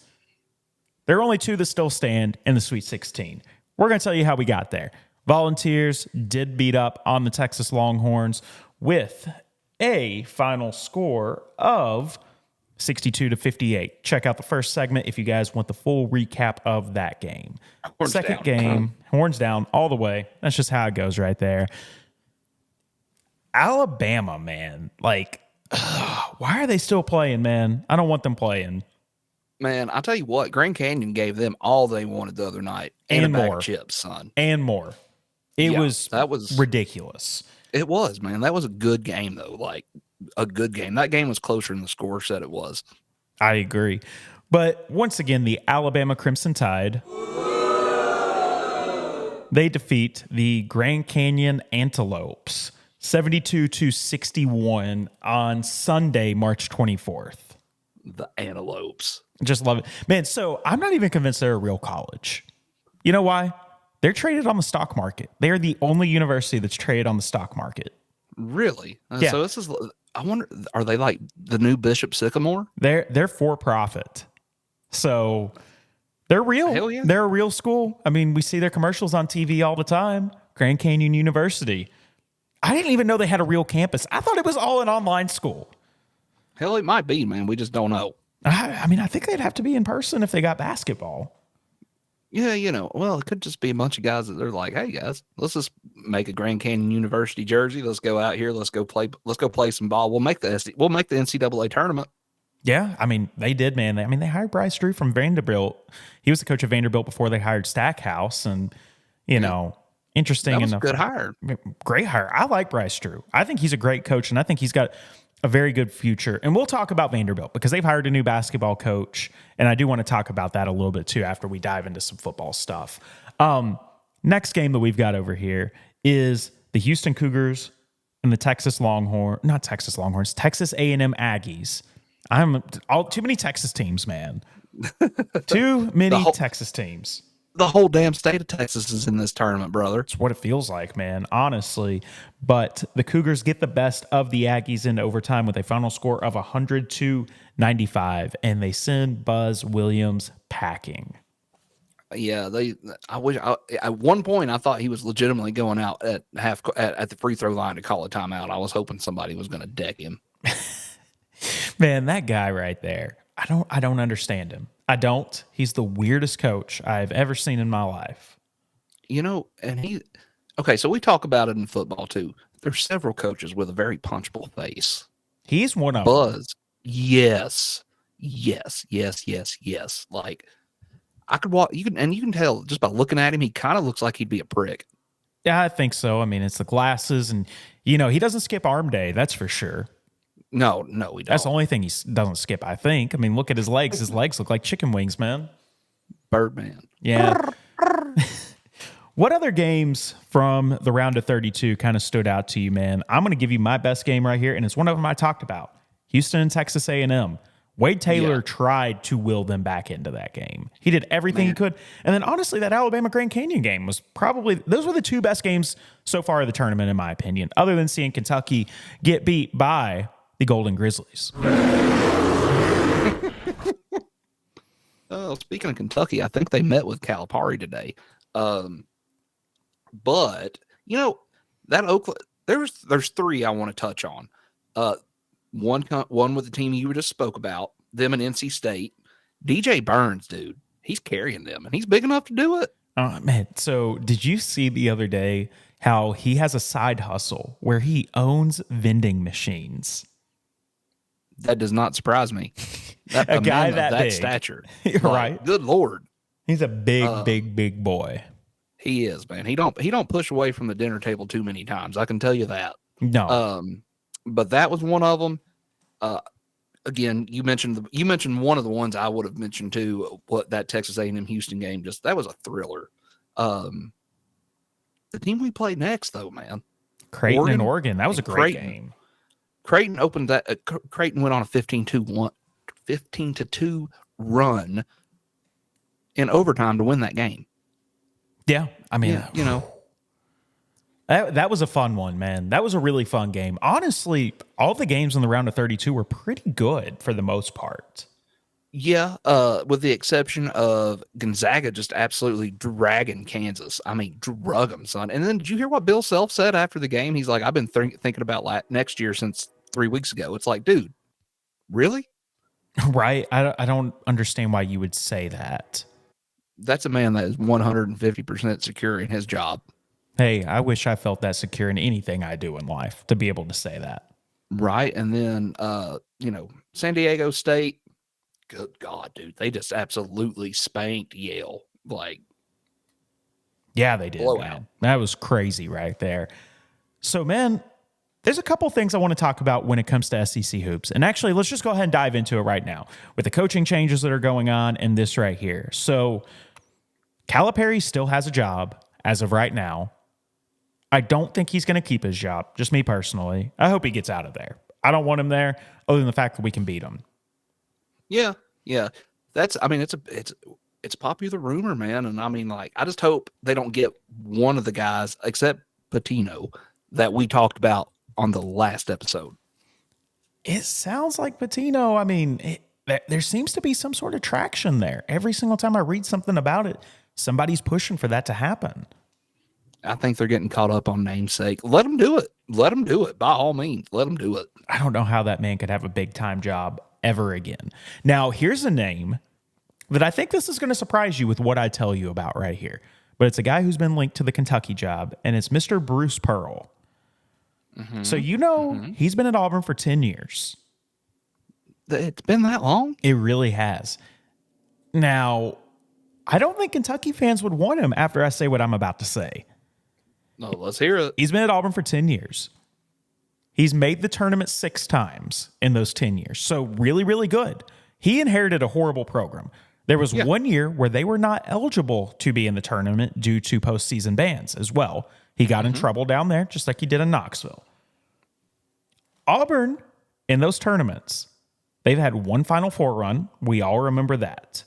There are only 2 that still stand in the Sweet 16. We're going to tell you how we got there. Volunteers did beat up on the Texas Longhorns with a final score of 62-58. Check out the first segment if you guys want the full recap of that game. Second game, horns down all the way. That's just how it goes right there. Alabama, man. Like, why are they still playing, man? I don't want them playing. Man, I'll tell you what, Grand Canyon gave them all they wanted the other night. And a bag more. of chips, son. And more. That was ridiculous. It was, man. That was a good game, though. Like, a good game. That game was closer than the score said it was. I agree. But once again, the Alabama Crimson Tide, they defeat the Grand Canyon Antelopes 72-61 on Sunday, March 24th. The Antelopes. Just love it. Man, so I'm not even convinced they're a real college. You know why? They're traded on the stock market. They are the only university that's traded on the stock market. Really? Yeah. So this is, I wonder, are they like the new Bishop Sycamore? They're for profit. So they're real. Hell yeah. They're a real school. I mean, we see their commercials on TV all the time. Grand Canyon University. I didn't even know they had a real campus. I thought it was all an online school. Hell, it might be, man. We just don't know. I mean, I think they'd have to be in person if they got basketball. Yeah, well, it could just be a bunch of guys that they're like, hey guys, let's just make a Grand Canyon University jersey. Let's go out here. Let's go play some ball. We'll make the NCAA tournament. Yeah, I mean, they did, man. They hired Bryce Drew from Vanderbilt. He was the coach of Vanderbilt before they hired Stackhouse, and interesting That was enough. a good hire. Great hire. I like Bryce Drew. I think he's a great coach, and I think he's got a very good future. And we'll talk about Vanderbilt because they've hired a new basketball coach, and I do want to talk about that a little bit too after we dive into some football stuff. Next game that we've got over here is the Houston Cougars and the Texas A&M Aggies. Too many Texas teams, man. Too many Texas teams. The whole damn state of Texas is in this tournament, brother. It's what it feels like, man, honestly. But the Cougars get the best of the Aggies in overtime with a final score of 100-95, and they send Buzz Williams packing. Yeah, I wish. At one point, I thought he was legitimately going out at the free throw line to call a timeout. I was hoping somebody was going to deck him. Man, that guy right there. I don't understand him. I don't. He's the weirdest coach I've ever seen in my life. And okay, so we talk about it in football too. There's several coaches with a very punchable face. He's one of them. Buzz, yes. Like, I could walk, you can tell just by looking at him, he kind of looks like he'd be a prick. Yeah, I think so. I mean, it's the glasses, and he doesn't skip arm day, that's for sure. No, he don't. That's the only thing he doesn't skip, I think. I mean, look at his legs. His legs look like chicken wings, man. Birdman. Yeah. What other games from the round of 32 kind of stood out to you, man? I'm going to give you my best game right here, and it's one of them I talked about. Houston and Texas A&M. Wade Taylor tried to will them back into that game. He did everything he could. And then, honestly, that Alabama Grand Canyon game was those were the two best games so far of the tournament, in my opinion, other than seeing Kentucky get beat by the Golden Grizzlies. Speaking of Kentucky, I think they met with Calipari today. But that Oakland, there's three I want to touch on. One with the team you just spoke about, them and NC State. DJ Burns, dude, he's carrying them, and he's big enough to do it. Man, so did you see the other day how he has a side hustle where he owns vending machines? That does not surprise me. A guy that big. Stature, right? Good Lord, he's a big boy. He is, man. He don't push away from the dinner table too many times. I can tell you that. No. But that was one of them. Again, you mentioned one of the ones I would have mentioned too. What that Texas A&M Houston game, that was a thriller. The team we played next, though, man, Creighton and Oregon. That was a great game. Creighton opened that. Creighton went on a 15-2 run in overtime to win that game. Yeah, I mean, that was a fun one, man. That was a really fun game. Honestly, all the games in the round of 32 were pretty good for the most part. Yeah, with the exception of Gonzaga just absolutely dragging Kansas. I mean, drug them, son. And then did you hear what Bill Self said after the game? He's like, I've been thinking about next year since 3 weeks ago. It's like, dude, really? Right? I don't understand why you would say that. That's a man that is 150% secure in his job. Hey, I wish I felt that secure in anything I do in life to be able to say that. Right. And then, San Diego State, good God, dude, they just absolutely spanked Yale. Yeah, they did, man. That was crazy right there. So, man, there's a couple things I want to talk about when it comes to SEC hoops. And actually, let's just go ahead and dive into it right now with the coaching changes that are going on and this right here. So, Calipari still has a job as of right now. I don't think he's going to keep his job, just me personally. I hope he gets out of there. I don't want him there other than the fact that we can beat him. Yeah. It's a popular rumor, man. And I mean, I just hope they don't get one of the guys, except Patino, that we talked about on the last episode. It sounds like Patino. I mean, there seems to be some sort of traction there. Every single time I read something about it, somebody's pushing for that to happen. I think they're getting caught up on namesake. Let them do it. By all means, let them do it. I don't know how that man could have a big-time job ever again. Now, here's a name that I think this is going to surprise you with what I tell you about right here. But it's a guy who's been linked to the Kentucky job, and it's Mr. Bruce Pearl. Mm-hmm. So he's been at Auburn for 10 years. It's been that long? It really has. Now, I don't think Kentucky fans would want him after I say what I'm about to say. No, let's hear it. He's been at Auburn for 10 years. He's made the tournament 6 times in those 10 years. So really, really good. He inherited a horrible program. There was 1 year where they were not eligible to be in the tournament due to postseason bans as well. He got in trouble down there, just like he did in Knoxville. Auburn, in those tournaments, they've had one Final Four run. We all remember that.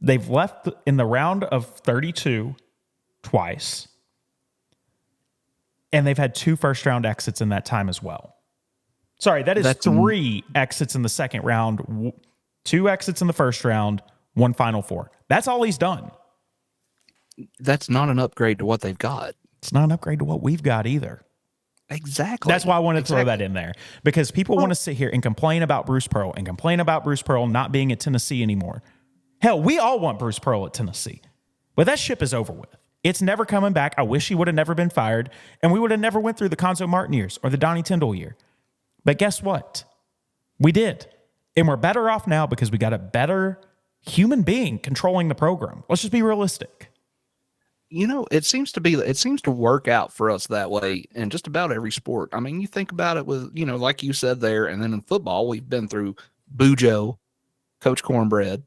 They've left in the round of 32 twice, and they've had 2 first-round exits in that time as well. Sorry, that's 3 exits in the second round, 2 exits in the first round, 1 Final Four. That's all he's done. That's not an upgrade to what they've got. It's not an upgrade to what we've got either. Exactly. That's why I wanted to throw that in there, because people want to sit here and complain about Bruce Pearl not being at Tennessee anymore. Hell, we all want Bruce Pearl at Tennessee, but that ship is over with. It's never coming back. I wish he would have never been fired, and we would have never went through the Konzo Martin years or the Donnie Tyndall year. But guess what? We did, and we're better off now because we got a better human being controlling the program. Let's just be realistic. You know, it seems to work out for us that way in just about every sport. I mean, you think about it with, you know, like you said there, and then in football, we've been through Bujo, Coach Cornbread,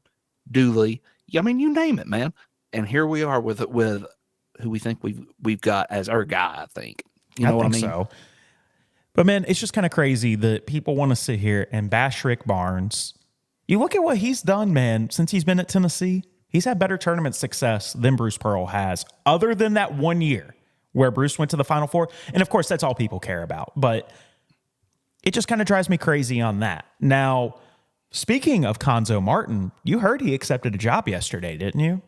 Dooley. I mean, you name it, man. And here we are with who we think we've got as our guy, I think. You know what I mean? So. But man, it's just kind of crazy that people want to sit here and bash Rick Barnes. You look at what he's done, man, since he's been at Tennessee. He's had better tournament success than Bruce Pearl has, other than that 1 year where Bruce went to the Final Four. And of course, that's all people care about. But it just kind of drives me crazy on that. Now, speaking of Konzo Martin, you heard he accepted a job yesterday, didn't you?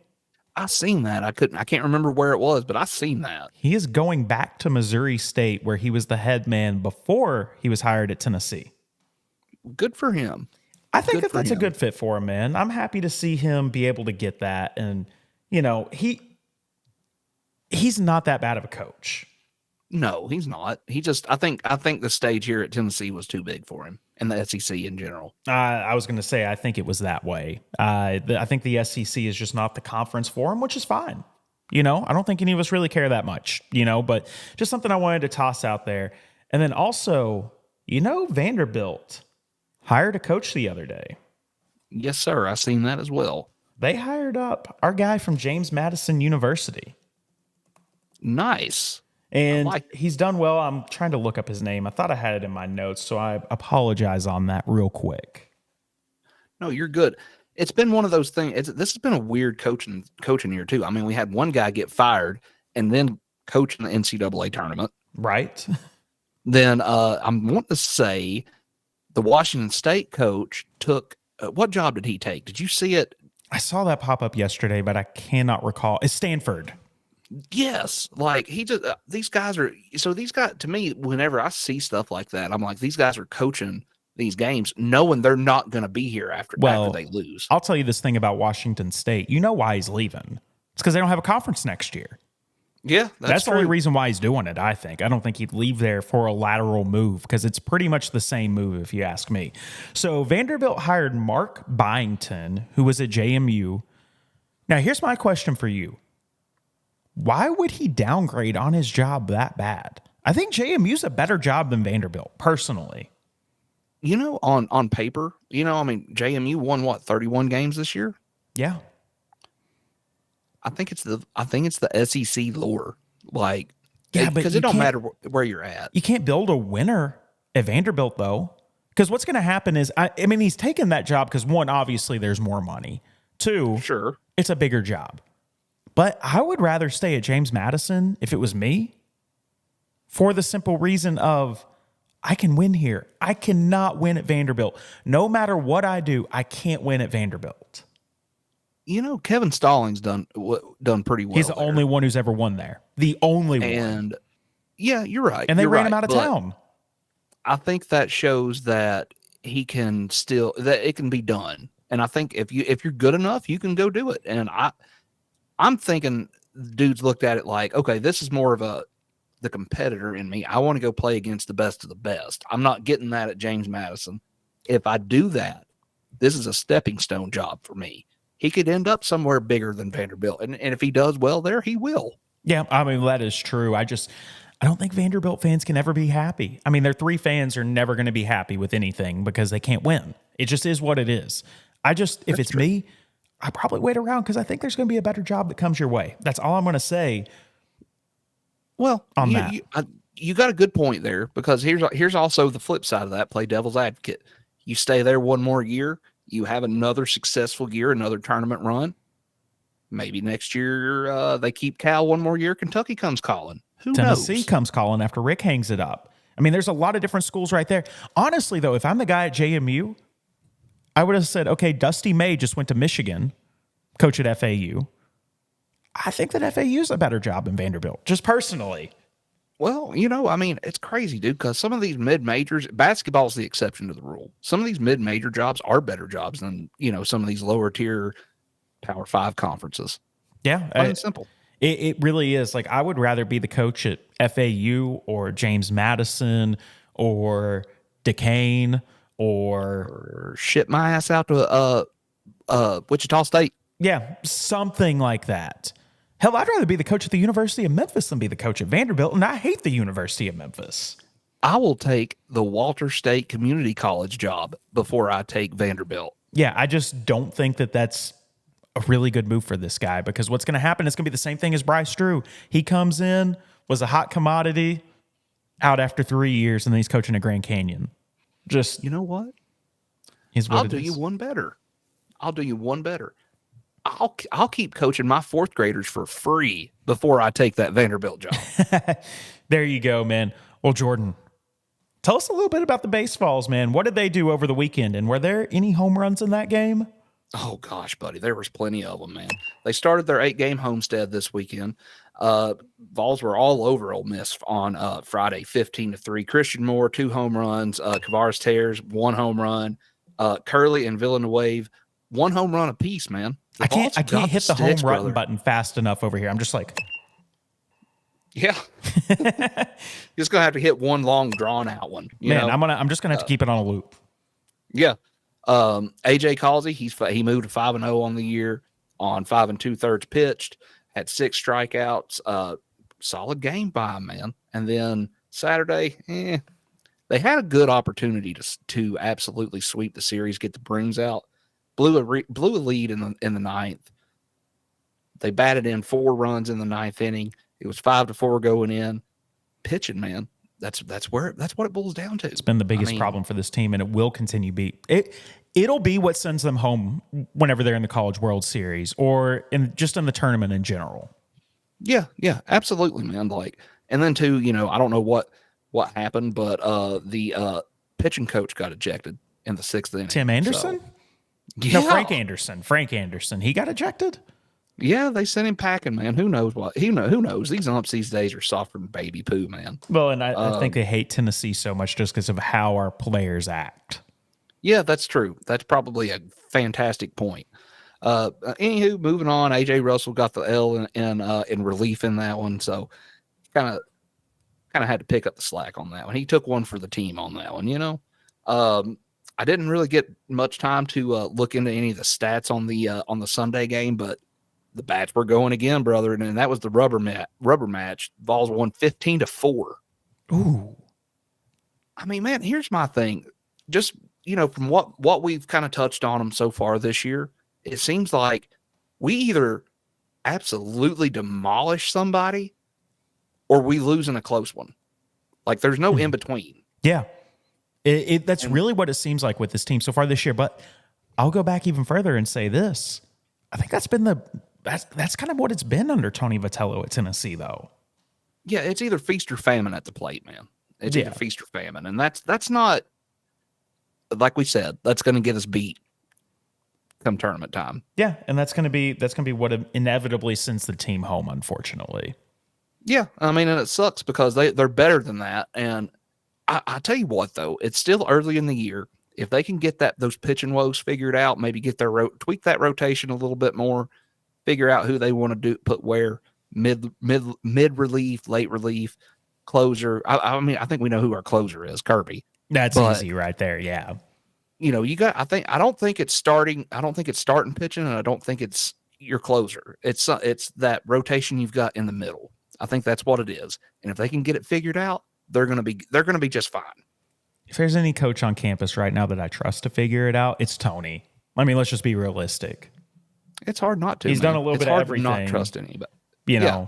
I seen that. I can't remember where it was, but I seen that. He is going back to Missouri State, where he was the head man before he was hired at Tennessee. Good for him. I think that's a good fit for him, man. I'm happy to see him be able to get that. And, you know, he's not that bad of a coach. No, he's not. He just, I think the stage here at Tennessee was too big for him, and the SEC in general. I was going to say, I think it was that way. I think the SEC is just not the conference for him, which is fine. You know, I don't think any of us really care that much, you know, but just something I wanted to toss out there. And then also, you know, Vanderbilt hired a coach the other day. Yes, sir. I seen that as well. They hired up our guy from James Madison University. Nice. And he's done well. I'm trying to look up his name. I thought I had it in my notes, so I apologize on that real quick. No, you're good. It's been one of those things. This has been a weird coaching year, too. I mean, we had one guy get fired and then coach in the NCAA tournament. Right. Then I'm wanting to say the Washington State coach took what job did he take? Did you see it? I saw that pop up yesterday, but I cannot recall. It's Stanford. Yes. Like he just, these guys, to me, whenever I see stuff like that, I'm like, these guys are coaching these games knowing they're not going to be here after they lose. I'll tell you this thing about Washington State. You know why he's leaving. It's because they don't have a conference next year. Yeah, that's the only reason why he's doing it, I think. I don't think he'd leave there for a lateral move because it's pretty much the same move, if you ask me. So Vanderbilt hired Mark Byington, who was at JMU. Now, here's my question for you. Why would he downgrade on his job that bad? I think JMU's a better job than Vanderbilt, personally. You know, on paper, you know, I mean, JMU won, 31 games this year? Yeah. I think it's the SEC lore, like, yeah, because it don't matter where you're at. You can't build a winner at Vanderbilt though, because what's going to happen is, I mean, he's taken that job because one, obviously, there's more money. Two, sure, it's a bigger job. But I would rather stay at James Madison if it was me, for the simple reason of I can win here. I cannot win at Vanderbilt. No matter what I do, I can't win at Vanderbilt. You know, Kevin Stallings done pretty well. He's the only one who's ever won there. The only one. And yeah, you're right. And they ran him out of town. I think that shows that he can that it can be done. And I think if you're good enough, you can go do it. And I'm thinking dudes looked at it like, okay, this is more of the competitor in me. I want to go play against the best of the best. I'm not getting that at James Madison. If I do that, this is a stepping stone job for me. He could end up somewhere bigger than Vanderbilt. And if he does well there, he will. Yeah, I mean, that is true. I don't think Vanderbilt fans can ever be happy. I mean, their 3 fans are never going to be happy with anything because they can't win. It just is what it is. If it's me, I probably wait around because I think there's going to be a better job that comes your way. That's all I'm going to say. Well, you got a good point there, because here's also the flip side of that. Play devil's advocate. You stay there one more year, you have another successful year, another tournament run. Maybe next year they keep Cal one more year. Kentucky comes calling. Who Tennessee knows? comes calling after Rick hangs it up. I mean, there's a lot of different schools right there. Honestly, though, if I'm the guy at JMU, I would have said, okay, Dusty May just went to Michigan, coach at FAU. I think that FAU's a better job than Vanderbilt, just personally. Well, I mean, it's crazy, dude, because some of these mid-majors, basketball's the exception to the rule. Some of these mid-major jobs are better jobs than, some of these lower-tier Power 5 conferences. Yeah. Plain and simple. It really is. Like, I would rather be the coach at FAU or James Madison or Duquesne or ship my ass out to Wichita State. Yeah, something like that. Hell, I'd rather be the coach at the University of Memphis than be the coach at Vanderbilt, and I hate the University of Memphis. I will take the Walter State Community College job before I take Vanderbilt. Yeah, I just don't think that that's a really good move for this guy, because what's going to happen is going to be the same thing as Bryce Drew. He comes in, was a hot commodity, out after 3 years, and then he's coaching at Grand Canyon. Just, you know what? I'll do you one better. I'll keep coaching my fourth graders for free before I take that Vanderbilt job. There you go, man. Well, Jordan, tell us a little bit about the Basevols, man. What did they do over the weekend, and were there any home runs in that game? Oh, gosh, buddy. There was plenty of them, man. They started their 8-game homestead this weekend. Vols were all over Ole Miss on Friday, 15-3. Christian Moore, 2 home runs. Kavaris Tears, 1 home run. Curley and Villanueva, 1 home run apiece, man. I can't hit the home run button fast enough over here. I'm just like, yeah. You're just gonna have to hit one long drawn out one. I'm just gonna have to keep it on a loop. Yeah. AJ Causey, he moved to 5-0 on the year on 5 2/3 pitched, had 6 strikeouts. Solid game by him, man. And then Saturday, they had a good opportunity to absolutely sweep the series, get the Bruins out. Blew a lead in the ninth. They batted in 4 runs in the ninth inning. It was 5-4 going in. Pitching, man. That's what it boils down to. It's been the biggest problem for this team, and it will continue be. It'll be what sends them home whenever they're in the College World Series or just in the tournament in general. Yeah, absolutely, man. And then too, I don't know what happened, but the pitching coach got ejected in the 6th inning. Tim Anderson? Yeah. No, Frank Anderson. He got ejected? Yeah, they sent him packing, man. Who knows what? Who knows? These umps these days are softer than baby poo, man. Well, and I think they hate Tennessee so much just because of how our players act. Yeah, that's true. That's probably a fantastic point. Anywho, moving on, AJ Russell got the L in relief in that one, so kind of had to pick up the slack on that one. He took one for the team on that one, I didn't really get much time to look into any of the stats on the Sunday game, but the bats were going again, brother, and that was the rubber match. Vols won 15-4. Ooh. I mean, man, here's my thing. Just, from what we've kind of touched on them so far this year, it seems like we either absolutely demolish somebody or we lose in a close one. Like, there's no in between. Yeah. That's really what it seems like with this team so far this year. But I'll go back even further and say this. I think that's kind of what it's been under Tony Vitello at Tennessee, though. Yeah, it's either feast or famine at the plate, man. It's either feast or famine, and that's not, like we said, that's going to get us beat come tournament time. Yeah, and that's going to be what inevitably sends the team home, unfortunately. Yeah, I mean, and it sucks because they're better than that, and I tell you what, though, it's still early in the year. If they can get those pitching woes figured out, maybe get tweak that rotation a little bit more, figure out who they want to put where, mid relief, late relief, closer. I mean, I think we know who our closer is, Kirby. That's easy right there. Yeah. I don't think it's starting pitching, and I don't think it's your closer. It's that rotation you've got in the middle. I think that's what it is. And if they can get it figured out, they're going to be just fine. If there's any coach on campus right now that I trust to figure it out, it's Tony. I mean, let's just be realistic. It's hard not to. He's done a little bit of everything. It's hard to not trust anybody.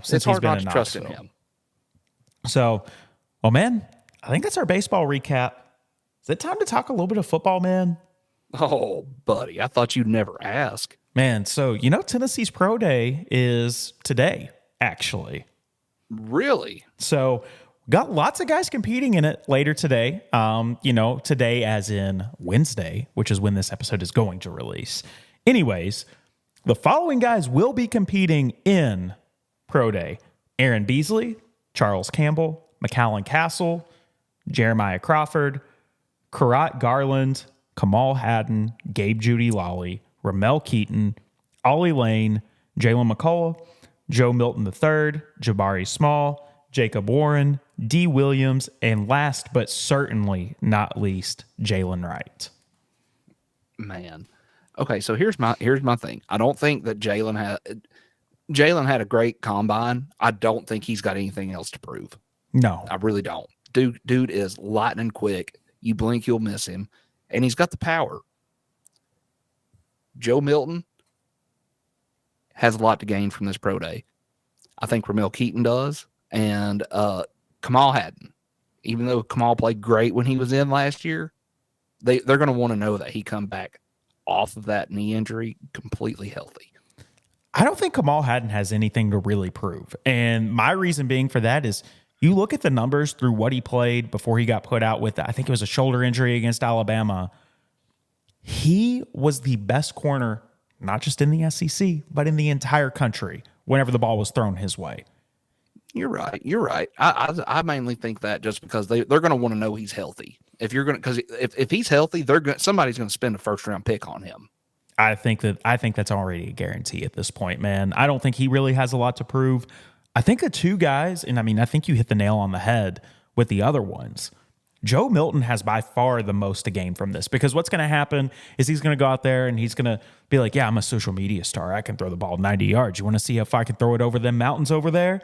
Since it's hard he's been not in to trust in Knoxville. him. So, well, man, I think that's our baseball recap. Is it time to talk a little bit of football, man? Oh, buddy, I thought you'd never ask. Man, so Tennessee's pro day is today, actually. Really? So got lots of guys competing in it later today. Today as in Wednesday, which is when this episode is going to release. Anyways, the following guys will be competing in pro day: Aaron Beasley, Charles Campbell, McAllen Castle, Jeremiah Crawford, Karat Garland, Kamal Haddon, Gabe Judy Lawley, Ramel Keaton, Ollie Lane, Jalen McCullough, Joe Milton III, Jabari Small, Jacob Warren, D. Williams, and last but certainly not least, Jalen Wright. Man. Okay, so here's my thing. I don't think that Jalen had a great combine. I don't think he's got anything else to prove. No. I really don't. Dude is lightning quick. You blink, you'll miss him. And he's got the power. Joe Milton has a lot to gain from this pro day. I think Ramel Keaton does. And Kamal Haddon. Even though Kamal played great when he was in last year, they're going to want to know that he come back off of that knee injury completely healthy. I don't think Kamal Haddon has anything to really prove. And my reason being for that is you look at the numbers through what he played before he got put out with, I think it was a shoulder injury against Alabama. He was the best corner, not just in the SEC, but in the entire country whenever the ball was thrown his way. You're right. I mainly think that just because they're going to want to know he's healthy. Because if he's healthy, somebody's going to spend a first round pick on him. I think that's already a guarantee at this point, man. I don't think he really has a lot to prove. I think the two guys, and I think you hit the nail on the head with the other ones. Joe Milton has by far the most to gain from this, because what's going to happen is he's going to go out there and he's going to be like, yeah, I'm a social media star. I can throw the ball 90 yards. You want to see if I can throw it over them mountains over there?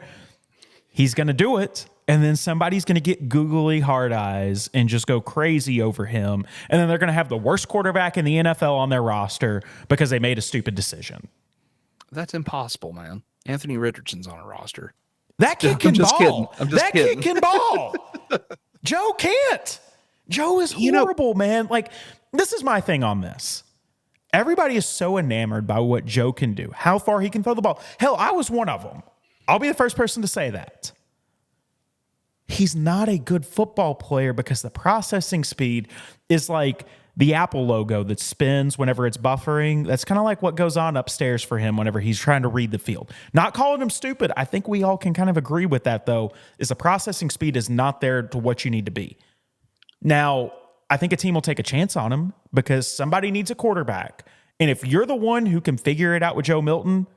He's going to do it. And then somebody's going to get googly hard eyes and just go crazy over him. And then they're going to have the worst quarterback in the NFL on their roster because they made a stupid decision. That's impossible, man. Anthony Richardson's on a roster. That kid can ball. That kid can ball. Joe can't. Joe is horrible, man. Like, this is my thing on this. Everybody is so enamored by what Joe can do, how far he can throw the ball. Hell, I was one of them. I'll be the first person to say that. He's not a good football player because the processing speed is like the Apple logo that spins whenever it's buffering. That's kind of like what goes on upstairs for him whenever he's trying to read the field. Not calling him stupid. I think we all can kind of agree with that, though, is the processing speed is not there to what you need to be. Now, I think a team will take a chance on him because somebody needs a quarterback. And if you're the one who can figure it out with Joe Milton,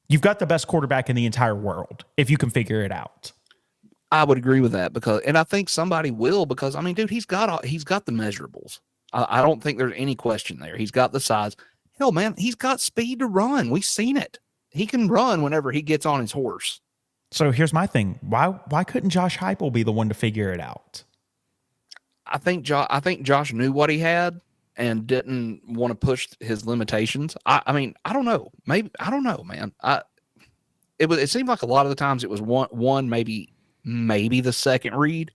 you've got the best quarterback in the entire world if you can figure it out. I would agree with that and I think somebody will because, dude, he's got the measurables. I don't think there's any question there. He's got the size. Hell, man, he's got speed to run. We've seen it. He can run whenever he gets on his horse. So here's my thing. Why couldn't Josh Heupel be the one to figure it out? I think Josh knew what he had and didn't want to push his limitations. I don't know. Maybe I don't know, man. It seemed like a lot of the times it was one maybe the second read.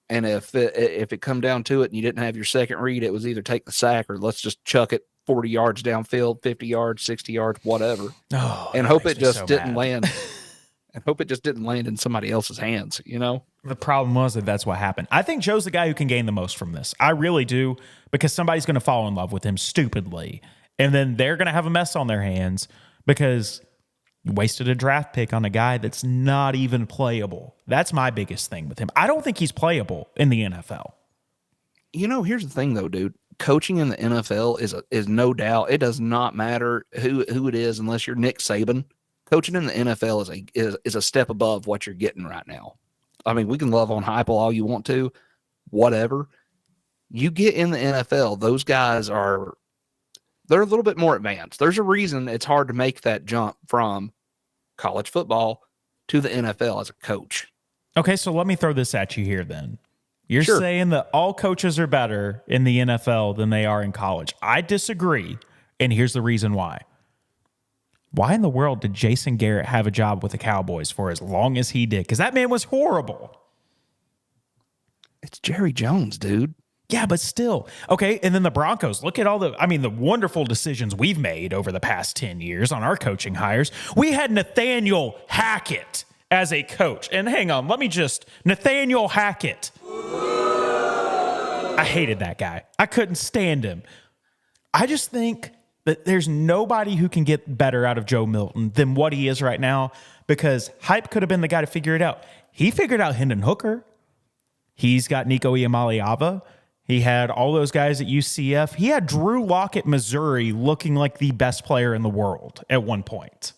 And if it come down to it and you didn't have your second read, it was either take the sack or let's just chuck it 40 yards downfield, 50 yards, 60 yards, whatever. And hope it just didn't land. And hope it just didn't land in somebody else's hands, you know? The problem was that's what happened. I think Joe's the guy who can gain the most from this. I really do, because somebody's going to fall in love with him stupidly. And then they're going to have a mess on their hands because you wasted a draft pick on a guy that's not even playable. That's my biggest thing with him. I don't think he's playable in the NFL. You know, here's the thing, though, dude. Coaching in the NFL is no doubt. It does not matter who it is unless you're Nick Saban. Coaching in the NFL is a step above what you're getting right now. We can love on Heupel all you want to, whatever. You get in the NFL, those guys they're a little bit more advanced. There's a reason it's hard to make that jump from college football to the NFL as a coach. Okay, so let me throw this at you here then. You're saying that all coaches are better in the NFL than they are in college. I disagree, and here's the reason why. Why in the world did Jason Garrett have a job with the Cowboys for as long as he did? Because that man was horrible. It's Jerry Jones, dude. Yeah, but still. Okay, and then the Broncos. Look at all the wonderful decisions we've made over the past 10 years on our coaching hires. We had Nathaniel Hackett as a coach. And hang on, Nathaniel Hackett. I hated that guy. I couldn't stand him. I just think that there's nobody who can get better out of Joe Milton than what he is right now, because Hype could have been the guy to figure it out. He figured out Hendon Hooker. He's got Nico Iamaleava. He had all those guys at UCF. He had Drew Lock at Missouri looking like the best player in the world at one point.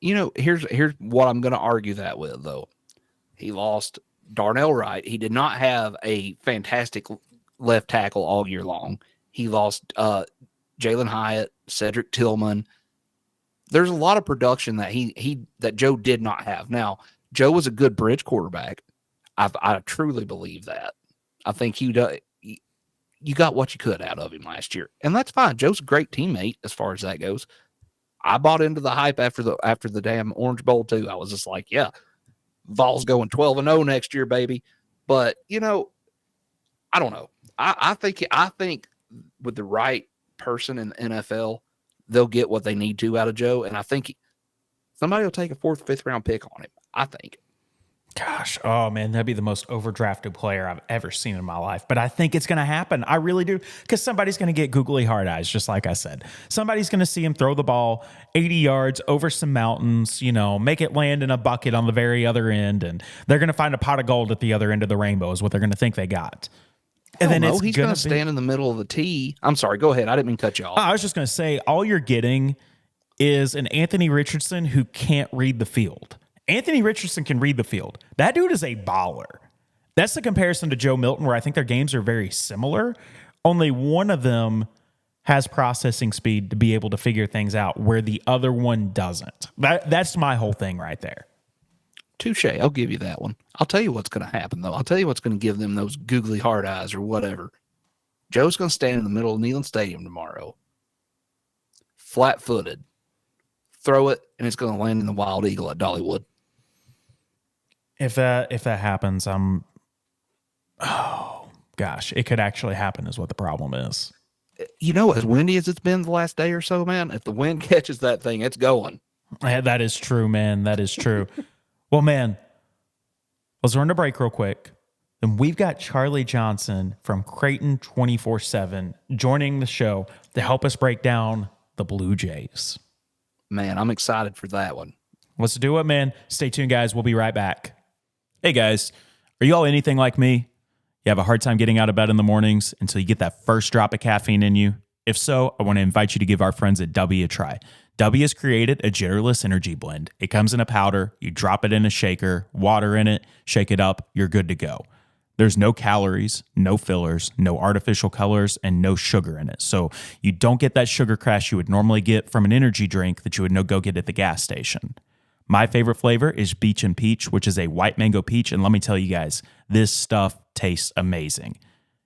Here's what I'm going to argue that with, though. He lost Darnell Wright. He did not have a fantastic left tackle all year long. He lost Jalen Hyatt, Cedric Tillman. There's a lot of production that Joe did not have. Now, Joe was a good bridge quarterback. I truly believe that. I think you got what you could out of him last year, and that's fine. Joe's a great teammate as far as that goes. I bought into the hype after the damn Orange Bowl too. I was just like, yeah, Vols going 12-0 next year, baby. But I don't know. I think with the right person in the NFL, they'll get what they need to out of Joe, and I think somebody will take a 4th, 5th round pick on him. I think. Gosh, oh man, that'd be the most overdrafted player I've ever seen in my life. But I think it's going to happen. I really do, because somebody's going to get googly hard eyes, just like I said. Somebody's going to see him throw the ball 80 yards over some mountains, make it land in a bucket on the very other end, and they're going to find a pot of gold at the other end of the rainbow is what they're going to think they got. And then he's going to stand in the middle of the tee. I'm sorry, go ahead. I didn't mean to cut you off. I was just going to say, all you're getting is an Anthony Richardson who can't read the field. Anthony Richardson can read the field. That dude is a baller. That's the comparison to Joe Milton, where I think their games are very similar. Only one of them has processing speed to be able to figure things out, where the other one doesn't. That's my whole thing right there. Touche. I'll give you that one. I'll tell you what's going to happen, though. I'll tell you what's going to give them those googly hard eyes or whatever. Joe's going to stand in the middle of Neyland Stadium tomorrow, flat-footed, throw it, and it's going to land in the Wild Eagle at Dollywood. If that happens, it could actually happen is what the problem is. As windy as it's been the last day or so, man, if the wind catches that thing, it's going. That is true, man. That is true. Well, man, let's run to break real quick. And we've got Charlie Johnson from Creighton 24/7 joining the show to help us break down the Blue Jays. Man, I'm excited for that one. Let's do it, man. Stay tuned, guys. We'll be right back. Hey, guys, are you all anything like me? You have a hard time getting out of bed in the mornings until you get that first drop of caffeine in you? If so, I want to invite you to give our friends at W a try. W has created a jitterless energy blend. It comes in a powder. You drop it in a shaker, water in it, shake it up. You're good to go. There's no calories, no fillers, no artificial colors, and no sugar in it. So you don't get that sugar crash you would normally get from an energy drink that you would go get at the gas station. My favorite flavor is Beach and Peach, which is a white mango peach. And let me tell you guys, this stuff tastes amazing.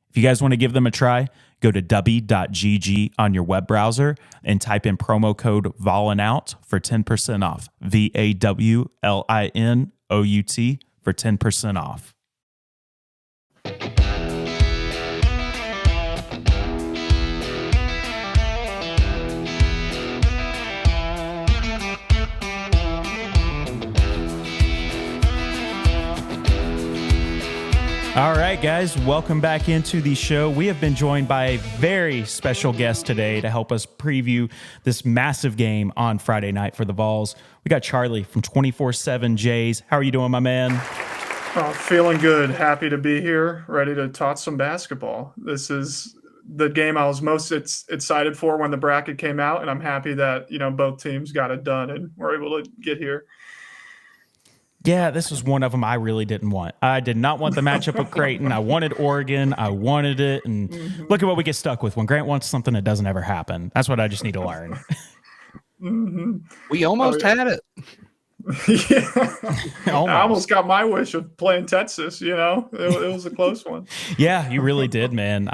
If you guys want to give them a try, go to w.gg on your web browser and type in promo code VALLINOUT for 10% off. VAWLINOUT for 10% off. All right, guys, welcome back into the show. We have been joined by a very special guest today to help us preview this massive game on Friday night for the Vols. We got Charlie from 24/7 Jays. How are you doing, my man? Feeling good. Happy to be here. Ready to talk some basketball. This is the game I was most excited for when the bracket came out, and I'm happy that both teams got it done and were able to get here. Yeah, this was one of them I really didn't want. I did not want the matchup with Creighton. I wanted Oregon. I wanted it. And look at what we get stuck with when Grant wants something that doesn't ever happen. That's what I just need to learn. We almost had it. Yeah. I almost got my wish of playing Texas, It was a close one. Yeah, you really did, man.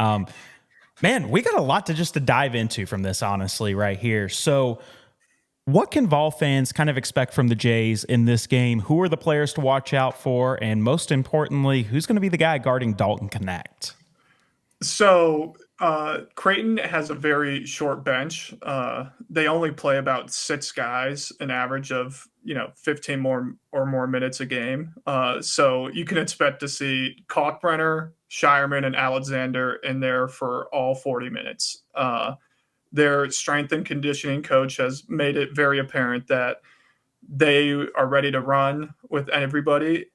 Man, we got a lot to dive into from this, honestly, right here. So what can Vol fans kind of expect from the Jays in this game? Who are the players to watch out for? And most importantly, who's going to be the guy guarding Dalton Connect? So Creighton has a very short bench. They only play about 6 guys, an average of 15 more minutes a game. So you can expect to see Kalkbrenner, Shireman, and Alexander in there for all 40 minutes. Their strength and conditioning coach has made it very apparent that they are ready to run with everybody.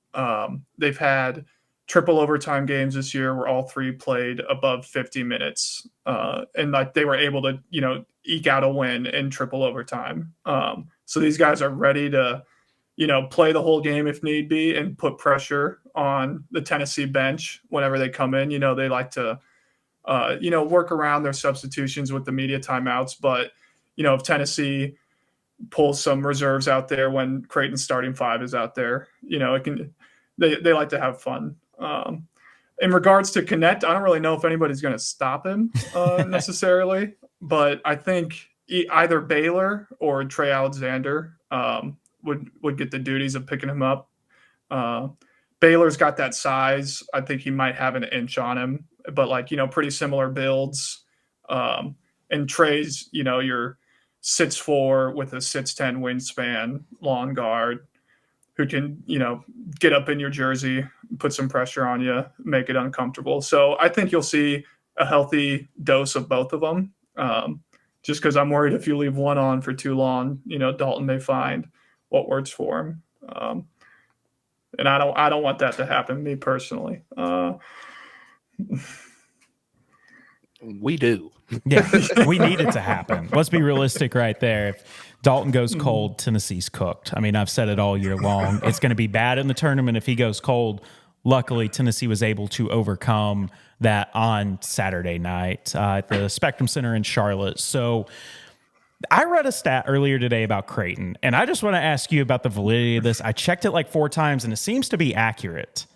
They've had triple overtime games this year where all 3 played above 50 minutes. And like they were able to, eke out a win in triple overtime. So these guys are ready to, play the whole game if need be and put pressure on the Tennessee bench whenever they come in. They like to, work around their substitutions with the media timeouts. But, if Tennessee pulls some reserves out there when Creighton's starting 5 is out there, they like to have fun. In regards to Connect, I don't really know if anybody's going to stop him necessarily, but I think either Baylor or Trey Alexander would get the duties of picking him up. Baylor's got that size. I think he might have an inch on him, but pretty similar builds. And Trey's, your 6'4" with a 6'10" wingspan, long guard, who can, get up in your jersey, put some pressure on you, make it uncomfortable. So I think you'll see a healthy dose of both of them. Just because I'm worried if you leave one on for too long, Dalton may find what works for him. And I don't want that to happen, me personally. We do. Yeah, we need it to happen. Let's be realistic right there. If Dalton goes cold, Tennessee's cooked. I mean, I've said it all year long. It's going to be bad in the tournament if he goes cold. Luckily, Tennessee was able to overcome that on Saturday night at the Spectrum Center in Charlotte. So I read a stat earlier today about Creighton, and I just want to ask you about the validity of this. I checked it like 4 times, and it seems to be accurate.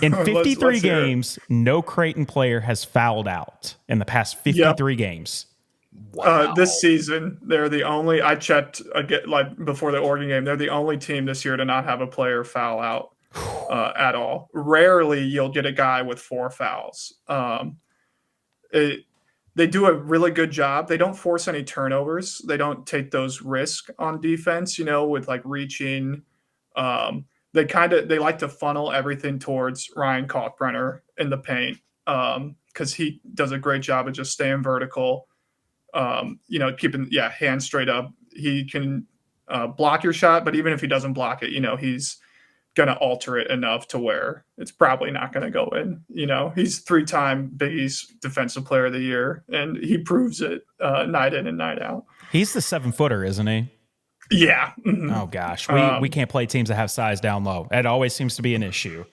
In 53 let's games, no Creighton player has fouled out in the past 53 games. Wow. This season, they're the only. I checked again, like before the Oregon game. They're the only team this year to not have a player foul out at all. Rarely you'll get a guy with 4 fouls. They do a really good job. They don't force any turnovers. They don't take those risks on defense. With like reaching. They like to funnel everything towards Ryan Kalkbrenner in the paint because he does a great job of just staying vertical, keeping hands straight up. He can block your shot, but even if he doesn't block it, he's going to alter it enough to where it's probably not going to go in. He's 3-time Big East Defensive Player of the Year, and he proves it night in and night out. He's the 7-footer, isn't he? Yeah. Mm-hmm. Oh, gosh. We can't play teams that have size down low. It always seems to be an issue.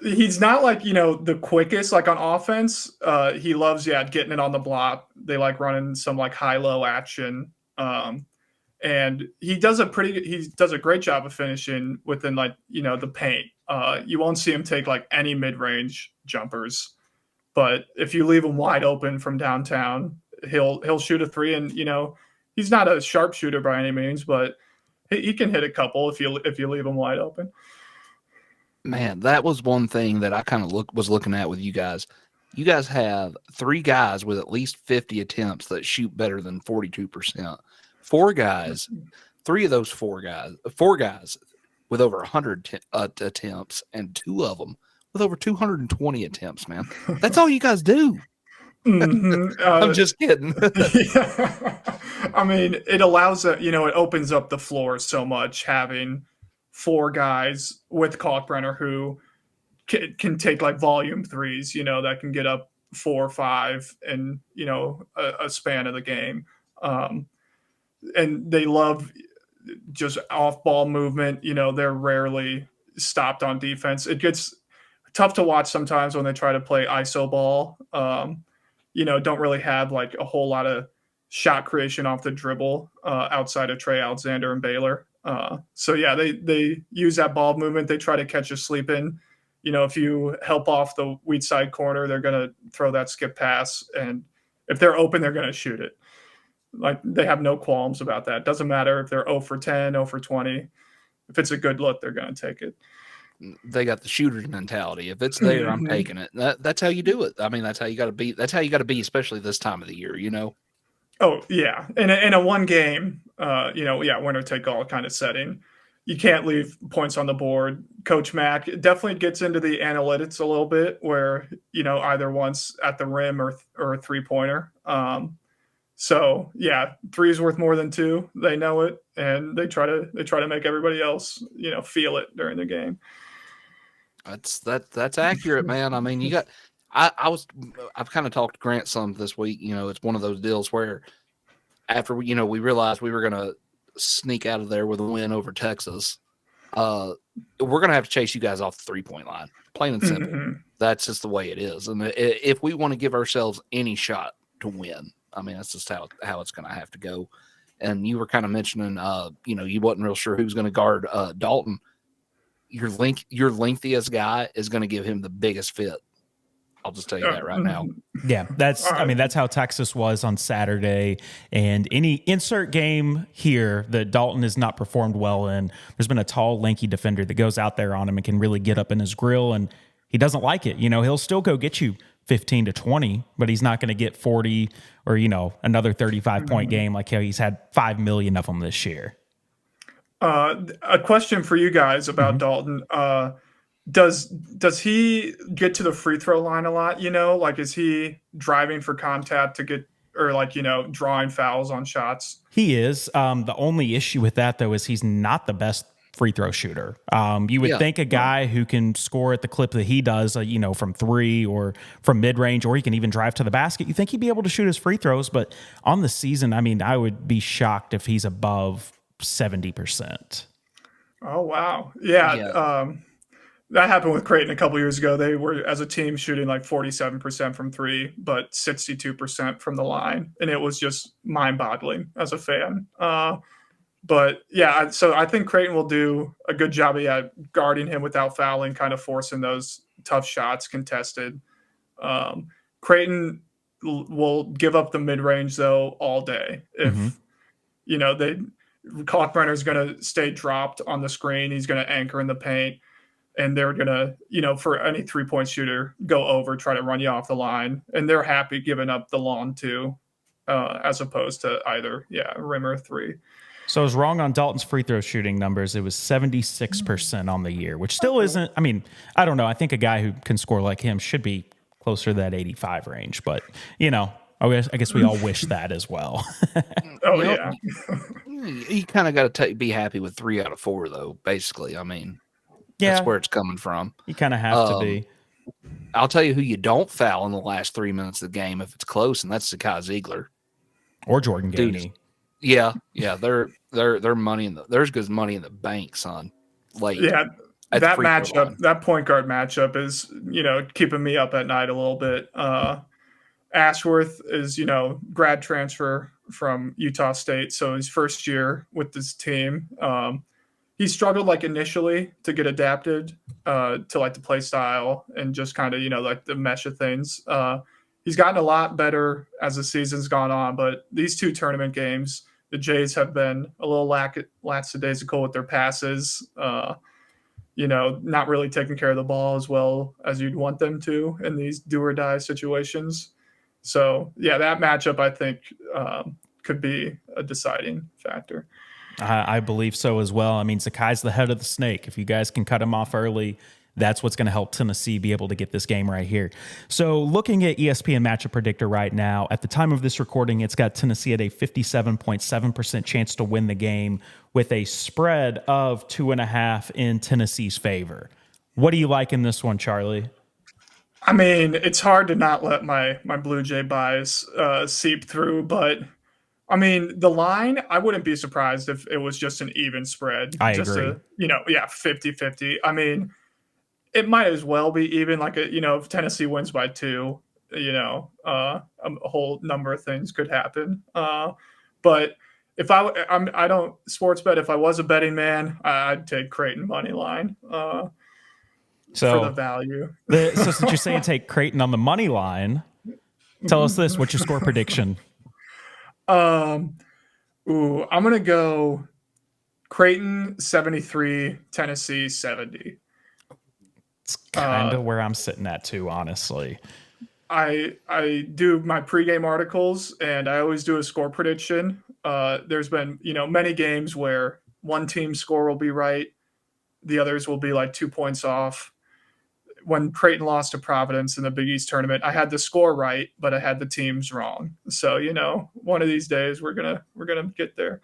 He's not like, the quickest, like on offense. He loves, getting it on the block. They like running some like high-low action. And he does a great job of finishing within like, the paint. You won't see him take like any mid-range jumpers, but if you leave him wide open from downtown, he'll shoot a 3 and, he's not a sharpshooter by any means, but he can hit a couple if you leave him wide open. Man, that was one thing that I kind of was looking at with you guys. You guys have 3 guys with at least 50 attempts that shoot better than 42%. 4 guys, 3 of those 4 guys with over 100 attempts, and 2 of them with over 220 attempts, man. That's all you guys do. Mm-hmm. I'm just kidding. Yeah. I mean, it allows it opens up the floor so much having 4 guys with Kalkbrenner who can take like volume 3s, that can get up 4 or 5 in, a span of the game. And they love just off ball movement. They're rarely stopped on defense. It gets tough to watch sometimes when they try to play ISO ball. Don't really have like a whole lot of shot creation off the dribble outside of Trey Alexander and Baylor. They use that ball movement. They try to catch you sleeping. If you help off the weak side corner, they're going to throw that skip pass. And if they're open, they're going to shoot it. Like they have no qualms about that. Doesn't matter if they're 0 for 10, 0 for 20. If it's a good look, they're going to take it. they got the shooter's mentality. If it's there, I'm taking it. That's how you do it. I mean, that's how you got to be. That's how you got to be, especially this time of the year. Oh yeah, in a one game, winner take all kind of setting, you can't leave points on the board. Coach Mack definitely gets into the analytics a little bit, where either one's at the rim or a 3-pointer. So yeah, 3 is worth more than 2. They know it, and they try to make everybody else feel it during the game. That's accurate, man. I mean, you got. I've kind of talked to Grant some this week. It's one of those deals where after we realized we were going to sneak out of there with a win over Texas, we're going to have to chase you guys off the 3-point line. Plain and simple. That's just the way it is. And if we want to give ourselves any shot to win, I mean, that's just how it's going to have to go. And you were kind of mentioning, you wasn't real sure who's going to guard Dalton. Your lengthiest guy is going to give him the biggest fit. I'll just tell you that right now. Yeah, that's how Texas was on Saturday. And any insert game here that Dalton has not performed well in, there's been a tall, lanky defender that goes out there on him and can really get up in his grill, and he doesn't like it. He'll still go get you 15 to 20, but he's not going to get 40 or, another 35-point game like how he's had 5 million of them this year. A question for you guys about Dalton. Does he get to the free throw line a lot? Is he driving for contact to get, or drawing fouls on shots? He is. The only issue with that, though, is he's not the best free throw shooter. You would think a guy who can score at the clip that he does, from 3 or from mid range, or he can even drive to the basket. You think he'd be able to shoot his free throws, but on the season, I mean, I would be shocked if he's above 70%. Oh wow, yeah. That happened with Creighton a couple years ago. They were, as a team, shooting like 47% from 3, but 62% from the line. And it was just mind-boggling as a fan. But yeah, so I think Creighton will do a good job of guarding him without fouling, kind of forcing those tough shots contested. Creighton will give up the mid-range, though, all day. If, Kalkbrenner's going to stay dropped on the screen. He's going to anchor in the paint. And they're going to, for any 3-point shooter, go over, try to run you off the line. And they're happy giving up the long 2 as opposed to either, rim or 3. So I was wrong on Dalton's free throw shooting numbers. It was 76% on the year, which still isn't, I mean, I don't know. I think a guy who can score like him should be closer to that 85 range. But, I guess we all wish that as well. Yeah. You kind of got to be happy with 3 out of 4, though, basically. I mean. Yeah, that's where it's coming from. You kind of have to be. I'll tell you who you don't foul in the last 3 minutes of the game if it's close, and that's Ncaa Ziegler or Jordan Gainey. Yeah, they're money in there's good money in the bank, son. Late. Yeah, that matchup, that point guard matchup is keeping me up at night a little bit. Ashworth is grad transfer from Utah State, so his first year with this team. He struggled initially to get adapted to the play style and just kind of, the mesh of things. He's gotten a lot better as the season's gone on, but these 2 tournament games, the Jays have been a little lackadaisical with their passes, not really taking care of the ball as well as you'd want them to in these do or die situations. So yeah, that matchup I think could be a deciding factor. I believe so as well. I mean, Zakai's the head of the snake. If you guys can cut him off early, that's what's going to help Tennessee be able to get this game right here. So looking at ESPN Matchup Predictor right now, at the time of this recording, it's got Tennessee at a 57.7% chance to win the game with a spread of 2.5 in Tennessee's favor. What do you like in this one, Charlie? I mean, it's hard to not let my Blue Jay bias seep through, but I mean, the line, I wouldn't be surprised if it was just an even spread. I just agree. 50-50. I mean, it might as well be even if Tennessee wins by 2, a whole number of things could happen. But if I don't sports bet, if I was a betting man, I'd take Creighton money line for the value. So since you're saying take Creighton on the money line, tell us this, what's your score prediction? I'm going to go Creighton 73, Tennessee 70. Kind of where I'm sitting at too, honestly. I do my pregame articles, and I always do a score prediction. There's been, many games where one team's score will be right, the others will be like 2 points off. When Creighton lost to Providence in the Big East tournament, I had the score right, but I had the teams wrong. So, one of these days we're gonna get there.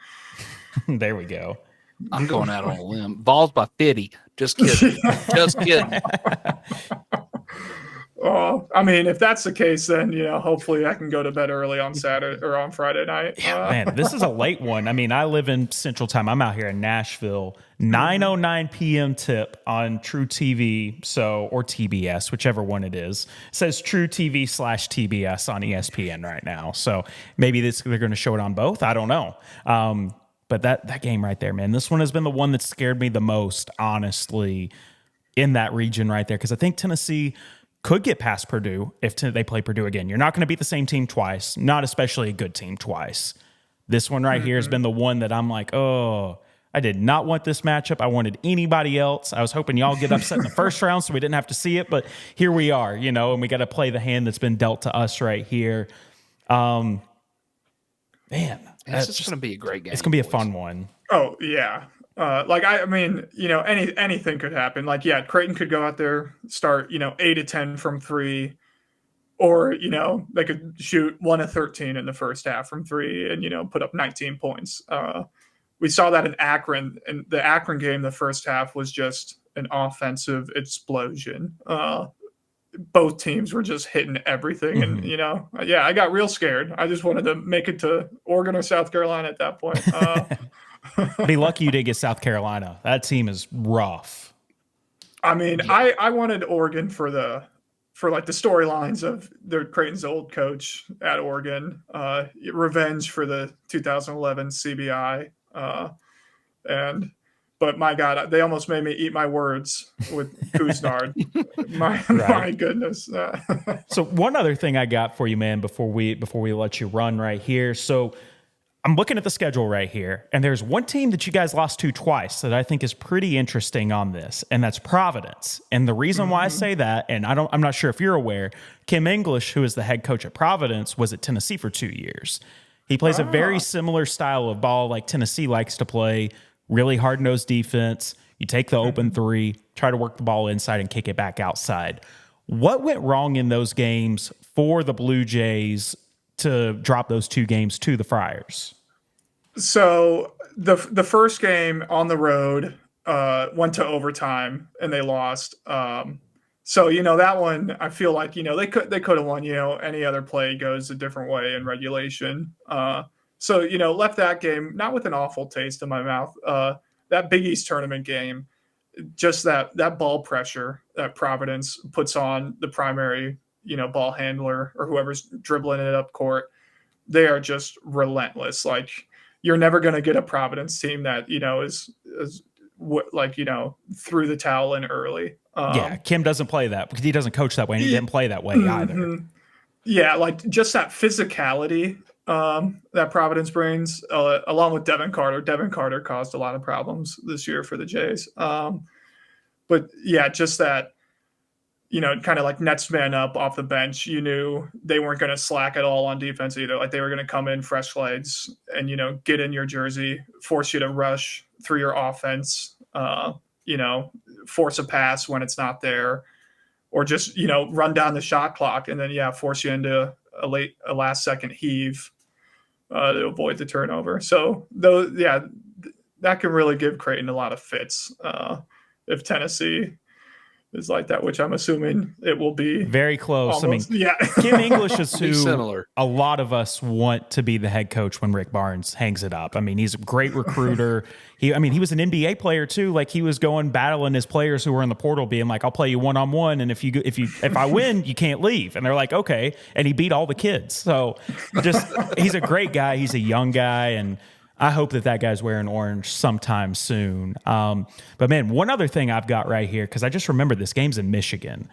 There we go. I'm going out on a limb. Vols by 50. Just kidding. Just kidding. Oh, I mean, if that's the case, then hopefully I can go to bed early on Saturday or on Friday night. Yeah, man, this is a late one. I mean, I live in Central Time. I'm out here in Nashville. 9:09 p.m. tip on True TV, or TBS, whichever one it is. It says True TV/TBS on ESPN right now. So maybe they're going to show it on both. I don't know. But that game right there, man, this one has been the one that scared me the most, honestly, in that region right there, because I think Tennessee could get past Purdue if they play Purdue again. You're not going to beat the same team twice, not especially a good team twice. This one right here has been the one that I'm like, oh, I did not want this matchup. I wanted anybody else. I was hoping y'all get upset in the first round so we didn't have to see it, but here we are, and we got to play the hand that's been dealt to us right here. Man, it's just going to be a great game. It's going to be a fun one. Oh, yeah. Anything could happen. Creighton could go out there, start, 8 of 10 from 3, or, they could shoot 1 of 13 in the first half from 3 and, put up 19 points. We saw that in Akron, and the Akron game, the first half was just an offensive explosion. Both teams were just hitting everything. And, I got real scared. I just wanted to make it to Oregon or South Carolina at that point. Be lucky you did get South Carolina. That team is rough. I mean, yeah. I wanted Oregon for the storylines of Creighton's old coach at Oregon, revenge for the 2011 CBI, but my God, they almost made me eat my words with Kuznard. My goodness. So one other thing I got for you, man, before we let you run right here. So I'm looking at the schedule right here, and there's one team that you guys lost to twice that I think is pretty interesting on this, and that's Providence. And the reason why I say that, and I'm not sure if you're aware, Kim English, who is the head coach at Providence, was at Tennessee for 2 years. He plays a very similar style of ball like Tennessee likes to play, really hard-nosed defense. You take the open three, try to work the ball inside and kick it back outside. What went wrong in those games for the Blue Jays to drop those 2 games to the Friars? So the first game on the road went to overtime and they lost. So that one I feel like they could have won. Any other play goes a different way in regulation. So left that game not with an awful taste in my mouth. That Big East tournament game, just that ball pressure that Providence puts on the primary ball handler or whoever's dribbling it up court, they are just relentless. Like, you're never going to get a Providence team that, is threw the towel in early. Kim doesn't play that because he doesn't coach that way and he didn't play that way either. Yeah, like just that physicality that Providence brings, along with Devin Carter. Devin Carter caused a lot of problems this year for the Jays. But yeah, just that, kind of like next man up off the bench. You knew they weren't going to slack at all on defense either. Like, they were going to come in fresh legs and, get in your jersey, force you to rush through your offense, force a pass when it's not there, or just, run down the shot clock and then, force you into a last second heave to avoid the turnover. So that can really give Creighton a lot of fits if Tennessee is like that, which I'm assuming it will be. Very close. Almost, Kim English is who similar. A lot of us want to be the head coach when Rick Barnes hangs it up. I mean, he's a great recruiter. He was an NBA player too. Like, he was going battling his players who were in the portal, being like, "I'll play you one-on-one, and if I win, you can't leave." And they're like, "Okay." And he beat all the kids. So he's a great guy. He's a young guy, and I hope that guy's wearing orange sometime soon. But man, one other thing I've got right here, because I just remembered this game's in Michigan.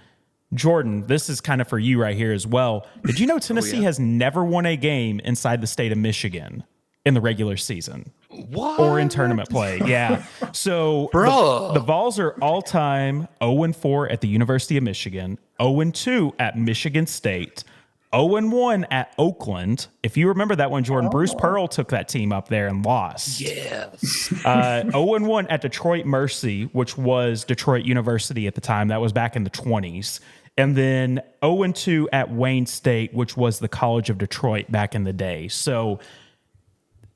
Jordan, this is kind of for you right here as well. Did you know Tennessee has never won a game inside the state of Michigan in the regular season? What? Or in tournament play. Yeah. So the Vols are all-time 0-4 at the University of Michigan, 0-2 at Michigan State, 0-1 at Oakland. If you remember that one, Jordan, Bruce Pearl took that team up there and lost. Yes. 0-1 at Detroit Mercy, which was Detroit University at the time. That was back in the 20s. And then 0-2 at Wayne State, which was the College of Detroit back in the day. So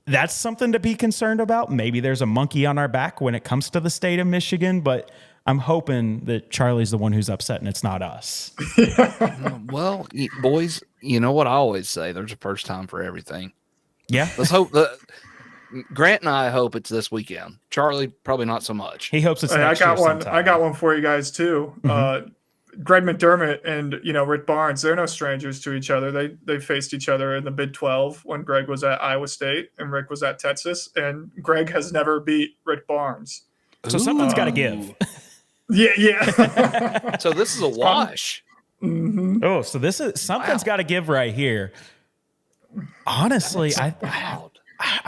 that's something to be concerned about. Maybe there's a monkey on our back when it comes to the state of Michigan, but I'm hoping that Charlie's the one who's upset and it's not us. Well, boys, you know what I always say, there's a first time for everything. Yeah. Let's hope that Grant and I hope it's this weekend. Charlie, probably not so much. He hopes it's Hey, next year sometime. I got one for you guys too. Greg McDermott and Rick Barnes, they're no strangers to each other. They faced each other in the Big 12 when Greg was at Iowa State and Rick was at Texas, and Greg has never beat Rick Barnes. So something's got to give. Yeah. So this is a wash. Mm-hmm. Oh, so this is something's got to give right here. Honestly, I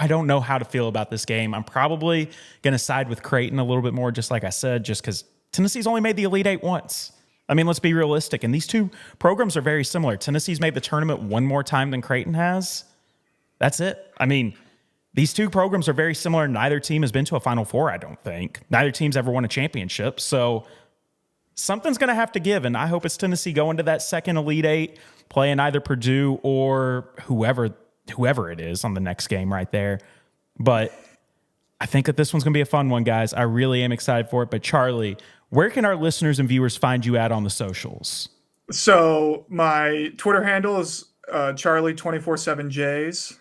don't know how to feel about this game. I'm probably going to side with Creighton a little bit more, just like I said, just because Tennessee's only made the Elite Eight once. I mean, let's be realistic. And these two programs are very similar. Tennessee's made the tournament one more time than Creighton has. That's it. I mean, these two programs are very similar. Neither team has been to a Final Four, I don't think. Neither team's ever won a championship. So something's going to have to give. And I hope it's Tennessee going to that second Elite Eight, playing either Purdue or whoever it is on the next game right there. But I think that this one's going to be a fun one, guys. I really am excited for it. But Charlie, where can our listeners and viewers find you at on the socials? So my Twitter handle is Charlie247Js.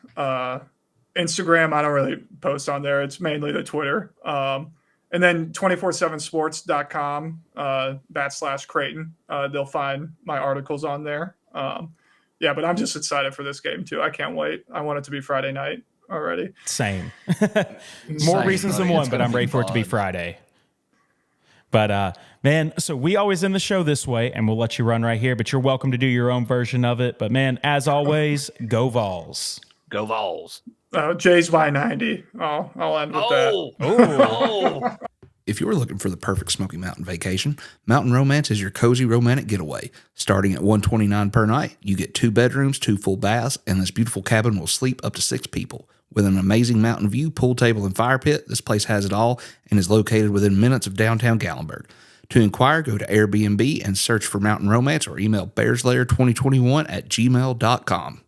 Instagram, I don't really post on there. It's mainly the Twitter. And then 247sports.com /Creighton. They'll find my articles on there. Yeah, but I'm just excited for this game too. I can't wait. I want it to be Friday night already. Same. More reasons than one, but I'm ready for it to be Friday. But, man, so we always end the show this way, and we'll let you run right here, but you're welcome to do your own version of it. But, man, as always, go Vols. Go Vols. Jay's Y90. I'll end with that. Oh. If you're looking for the perfect Smoky Mountain vacation, Mountain Romance is your cozy romantic getaway. Starting at $129 per night, you get 2 bedrooms, 2 full baths, and this beautiful cabin will sleep up to 6 people. With an amazing mountain view, pool table, and fire pit, this place has it all and is located within minutes of downtown Gallenberg. To inquire, go to Airbnb and search for Mountain Romance or email bearslair2021@gmail.com.